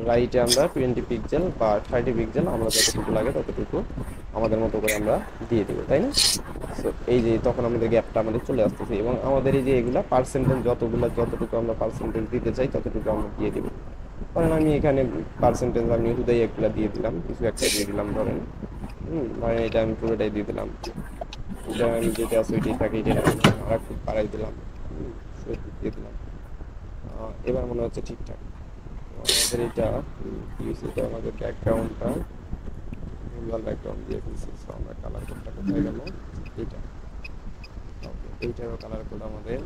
রাইটে আমরা 20 পিক্সেল বা 30 পিক্সেল আমরা যতটুকু লাগে ততটুকু আমাদের মতো করে আমরা দিয়ে দিব, তাই না? সো এই যে তখন আমাদের গ্যাপটা আমাদের চলে আসতেছে এবং আমাদের এই যে এগুলা পার্সেন্টেজ যতটুকু আমরা পার্সেন্টেজ দিতে চাই ততটুকু আমরা দিয়ে দিব। কারণ আমি এখানে পার্সেন্টেজ আমি হুদাই এগুলা দিয়ে দিলাম, কিছু একটা দিয়ে দিলাম ধরেন, ধরেন এটা আমি পুরোটাই দিয়ে দিলাম, এটা আমি যেটা আছে ওইটাই থাকে, এটা আমি আর একটু বাড়াই দিলাম, 70 দিয়ে দিলাম। এবার মনে হচ্ছে ঠিকঠাক। আমাদের এটা এটা আমাদের ব্যাকগ্রাউন্ডটা লাল ব্যাকগ্রাউন্ড দিয়ে ফেলছি। সো আমরা কালার কোডটা কোথায় গেল, এইটা ওকে, এইটারও কালার কোড আমাদের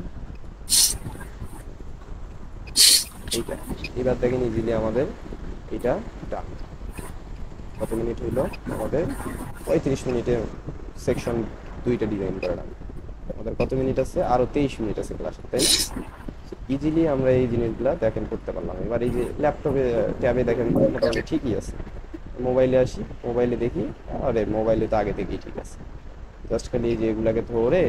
এইটা। এবার দেখেন ইজিলি আমাদের এটা ডান। কত মিনিট হইলো আমাদের? 35 মিনিটে সেকশন 2টা ডিজাইন করলাম। আমাদের কত মিনিট আছে? আরো 23 মিনিট আছে ক্লাসে, তাই না? ইজিলি আমরা এই জিনিসগুলো দেখেন করতে পারলাম। এবার এই যে ল্যাপটপে ট্যাবে দেখেন মোটামুটি ঠিকই আছে। মোবাইলে আসি, মোবাইলে দেখি, আরে মোবাইলে তো আগে থেকেই ঠিক আছে। জাস্ট খালি এই যে এগুলাকে ধরে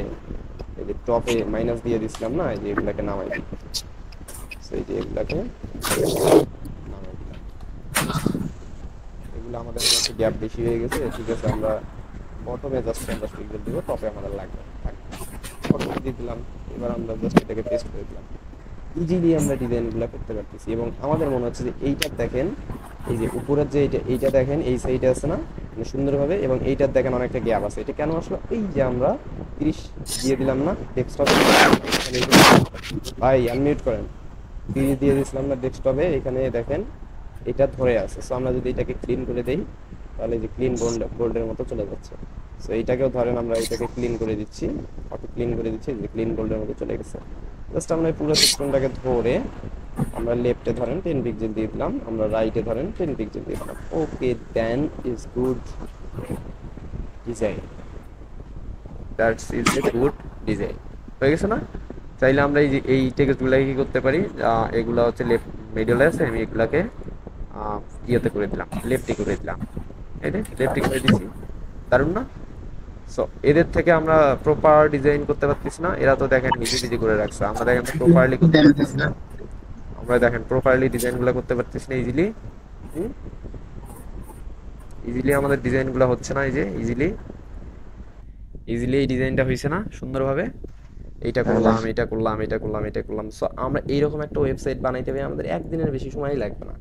এই যে টপে মাইনাস দিয়ে দিছিলাম না, এই যে এগুলাকে নামাই দিই। সেই যে এগুলাকে নামাই দিলাম। এগুলো আমাদের মধ্যে গ্যাপ বেশি হয়ে গেছে, ঠিক আছে। আমরা বটমে জাস্ট 50 পিক্সেল দিব, টপে আমাদের লাগবে বটমে দিয়ে দিলাম। এবার আমরা জাস্ট এটাকে পেস্ট করে দিলাম। ইজিলি আমরা ডিজাইনগুলো করতে পারতেছি এবং আমাদের মনে হচ্ছে যে এইটা দেখেন, এই যে উপরের যে এইটা দেখেন এই সাইডে আছে না মানে সুন্দরভাবে, এবং এইটার দেখেন অনেকটা গ্যাপ আছে। এটা কেন আসলো? এই যে আমরা 30 দিয়ে দিলাম না ডেস্কটপে, ভাই আনমিউট করেন, 30 দিয়ে দিয়েছিলাম না ডেস্কটপে, এখানে দেখেন এটা ধরে আছে। সো আমরা যদি এটাকে ক্লিন করে দেই তাহলে যে ক্লিন বোল্ডের মতো চলে যাচ্ছে। সো এইটাকেও ধরেন আমরা এটাকে ক্লিন করে দিচ্ছি, অটো ক্লিন করে দিচ্ছি, যে ক্লিন বোল্ডের মতো চলে গেছে। জাস্ট আমরা এই পুরো সেকশনটাকে ধরে আমরা লেফটে ধরেন 10 পিক্সেল দিয়ে দিলাম, আমরা রাইটে ধরেন 10 পিক্সেল দিয়ে দিলাম। Okay, then is good design, that's is a good design. হয়ে গেছে না? চাইলে আমরা এই যে এই টেক্সটগুলোকে কি করতে পারি, এগুলো হচ্ছে লেফট মিডলে আছে, আমি এগুলাকে ইয়েতে করে দিলাম, লেফটে করে দিলাম, এই যে লেফটে করে দিছি। দারুণ না? সো এদের থেকে আমরা প্রপার ডিজাইন করতে পারতেছি না, এরা তো দেখেন নিজে নিজে করে রাখছে। আমরা দেখেন প্রপারলি করতে পারতেছি না, আমরা দেখেন প্রপারলি ডিজাইনগুলো করতে পারতেছি না ইজিলি। ইজিলি আমাদের ডিজাইনগুলো হচ্ছে না, এই যে ইজিলি এই ডিজাইনটা হয়েছে না সুন্দরভাবে। এইটা করলাম, এটা করলাম, এটা করলাম, এটা করলাম। সো আমরা এইরকম একটা ওয়েবসাইট বানাইতে হবে আমাদের একদিনের বেশি সময় লাগবে না।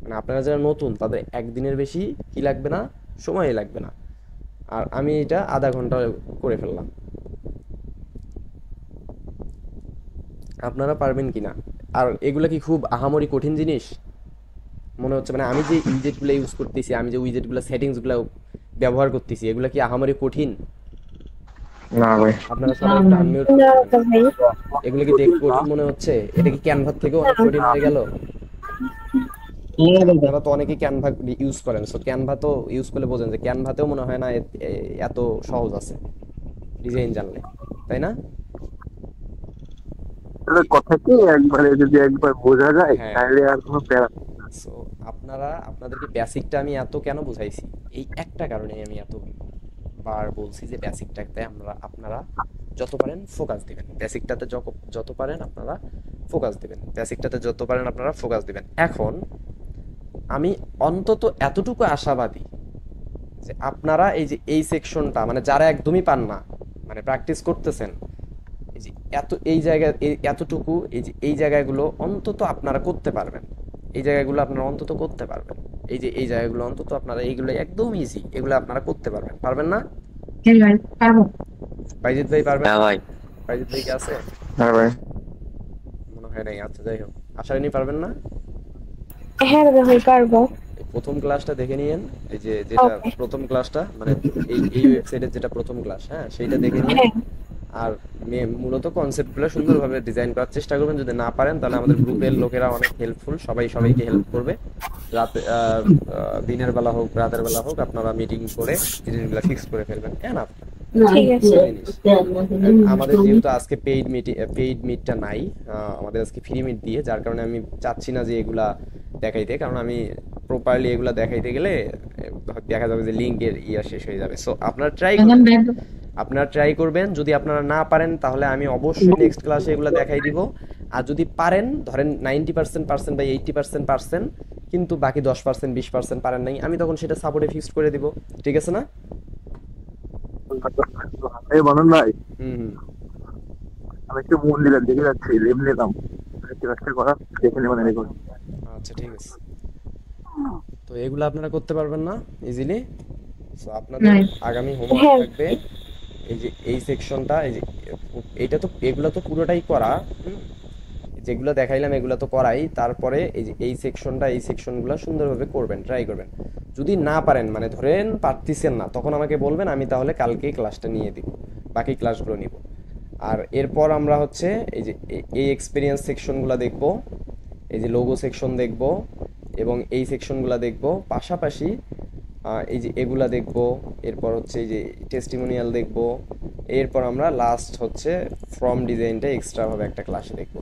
মানে আপনারা যারা নতুন তাদের একদিনের বেশি কি লাগবে না, সময় লাগবে না। আর আমি এটা আধা ঘন্টা করে ফেললাম। আপনারা পারবেন কিনা? আর এগুলা কি খুব আহামরি কঠিন জিনিস মনে হচ্ছে? মানে আমি যে উইজেটগুলো ইউজ করতেছি, আমি যে উইজেটগুলো সেটিংসগুলো ব্যবহার করতেছি, এগুলা কি আহামরি কঠিন? না ভাই, আপনারা সবাই একটু আনমিউট না করবেন। তো ভাই, এগুলো কি দেখতে কঠিন মনে হচ্ছে? এটা কি ক্যানভা থেকে অনেক কঠিন হয়ে গেল? আপনারা তো অনেকেই ক্যানভা ইউজ করেন, সো ক্যানভা তো ইউজ করলে বোঝেন যে ক্যানভাতেও মনে হয় না এত সহজ আছে ডিজাইন জানলে, তাই না? কথা কি একবারে যদি একবার বোঝা যায় হ্যাঁ। তাহলে আর কোনো প্যারা। সো আপনাদেরকে বেসিকটা আমি এত কেন বুঝাইছি, এই একটা কারণে আমি এত বার বলছি যে বেসিকটাতে আপনারা যত পারেন ফোকাস দিবেন, বেসিকটাতে যত পারেন আপনারা ফোকাস দিবেন, বেসিকটাতে যত পারেন আপনারা ফোকাস দিবেন। এখন আমি অন্তত এতটুকু আশাবাদী যে আপনারা এই যে এই সেকশনটা, মানে যারা একদমই পান না, মানে প্র্যাকটিস করতেছেন, এই যে এই জায়গা এতটুকু এই জায়গাগুলো অন্তত আপনারা করতে পারবেন, এই জায়গাগুলো আপনারা অন্তত করতে পারবেন, এই যে এই জায়গাগুলো অন্তত আপনারা, এইগুলো একদম ইজি, এগুলো আপনারা করতে পারবেন। পারবেন না? এই ভাই পারবো। বাইজিৎ ভাই পারবেন? হ্যাঁ ভাই, বাইজিৎ ভাই কি আছে? হ্যাঁ ভাই, মনে হয় নাই। আচ্ছা যাই হোক, আশারিনী পারবেন না? হ্যাঁ দাদা ভাই পারবো। এই প্রথম ক্লাসটা দেখে নিয়েন, এই যে যেটা Okay. প্রথম ক্লাসটা, মানে এই ওয়েবসাইটের যেটা প্রথম ক্লাস, হ্যাঁ সেইটা দেখে নিন। হ্যাঁ আর মূলত কনসেপ্টগুলো সুন্দরভাবে ডিজাইন করার চেষ্টা করবেন। যদি না পারেন তাহলে আমাদের গ্রুপের লোকেরা অনেক হেল্পফুল, সবাইকে হেল্প করবে। রাতে দিনের বেলা হোক রাতের বেলা হোক আপনারা মিটিং করে জিনিসগুলো ফিক্স করে ফেলবেন। এনাফ ঠিক আছে। আমাদের যেহেতু আজকে পেইড মিটটা নাই, আমাদের আজকে ফ্রি মিট দিয়ে, যার কারণে আমি চাচ্ছি না যে এগুলা দেখাইতে, কারণ আমি প্রপারলি এগুলা দেখাইতে গেলে দেখা যাবে যে লিঙ্কের শেষ হয়ে যাবে। সো আপনারা ট্রাই করবেন। যদি আপনারা না পারেন তাহলে আমি অবশ্যই নেক্সট ক্লাসে এগুলো দেখাই দিব। আর যদি পারেন, ধরেন 90% পারছেন বা 80% পারছেন, কিন্তু বাকি 10% 20% পারেন নাই, আমি তখন সেটা সাপোর্টে ফিক্সড করে দিব। ঠিক আছে না? এই বানন ভাই, হুম হুম। আমি একটু মন্দিরের দিকে যাচ্ছি, লেম নিলাম একটা করা দেখে নেবেন রেকর্ড। আচ্ছা ঠিক আছে। তো এগুলো আপনারা করতে পারবেন না ইজিলি। সো আপনাদের নাই। আগামী হোমওয়ার্ক হ্যাঁ। থাকবে এই যে এই সেকশনটা, এই যে এইটা তো, এগুলো তো পুরোটাই করা। হুম, যেগুলো দেখাইলাম এগুলো তো করাই, তারপরে এই যে এই সেকশনটা, এই সেকশনগুলো সুন্দরভাবে করবেন, ট্রাই করবেন। যদি না পারেন, মানে ধরেন পারতেছেন না, তখন আমাকে বলবেন, আমি তাহলে কালকেই ক্লাসটা নিয়ে দিব, বাকি ক্লাসগুলো নিব। আর এরপর আমরা হচ্ছে এই যে এই এক্সপিরিয়েন্স সেকশনগুলো দেখব, এই যে লোগো সেকশন দেখব, এবং এই সেকশনগুলো দেখব। পাশাপাশি এই যে এগুলা দেখব। এরপর হচ্ছে এই যে টেস্টিমোনিয়াল দেখব। এরপর আমরা লাস্ট হচ্ছে ফর্ম ডিজাইনটা এক্সট্রাভাবে একটা ক্লাসে দেখব,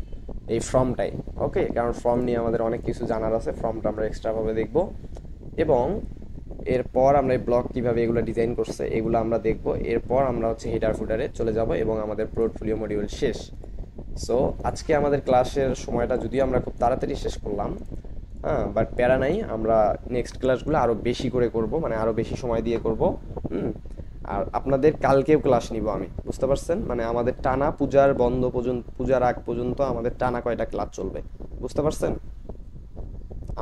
এই ফর্মটাই। ওকে, কারণ ফর্ম নিয়ে আমাদের অনেক কিছু জানার আছে, ফর্মটা আমরা এক্সট্রাভাবে দেখব। এবং এরপর আমরা এই ব্লগ কীভাবে এগুলো ডিজাইন করছে এগুলো আমরা দেখব। এরপর আমরা হচ্ছে হেডার ফুডারে চলে যাব এবং আমাদের পোর্টফোলিও মডিউল শেষ। সো আজকে আমাদের ক্লাসের সময়টা যদিও আমরা খুব তাড়াতাড়ি শেষ করলাম, হ্যাঁ, বাট প্যারা নাই, আমরা নেক্সট ক্লাসগুলো আরও বেশি করে করব, মানে আরও বেশি সময় দিয়ে করব। আর আপনাদের কালকেও ক্লাস নিব আমি, বুঝতে পারছেন? মানে আমাদের টানা পূজার বন্ধ পর্যন্ত, পূজার আগ পর্যন্ত আমাদের টানা কয়টা ক্লাস চলবে, বুঝতে পারছেন?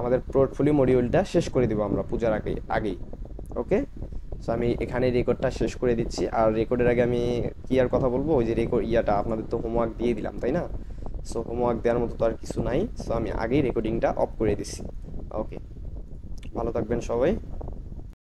আমাদের পোর্টফোলিও মডিউলটা শেষ করে দিব আমরা পূজার আগেই। ওকে, সো আমি এখানে রেকর্ডটা শেষ করে দিচ্ছি। আর রেকর্ডের আগে আমি কি আর কথা বলবো, ওই যে রেকর্ড আপনাদের তো হোমওয়ার্ক দিয়ে দিলাম, তাই না? সো হোমওয়ার্ক দেওয়ার মতো তো আর কিছু নাই। সো আমি আগেই রেকর্ডিংটা অফ করে দিচ্ছি। ওকে, ভালো থাকবেন সবাই।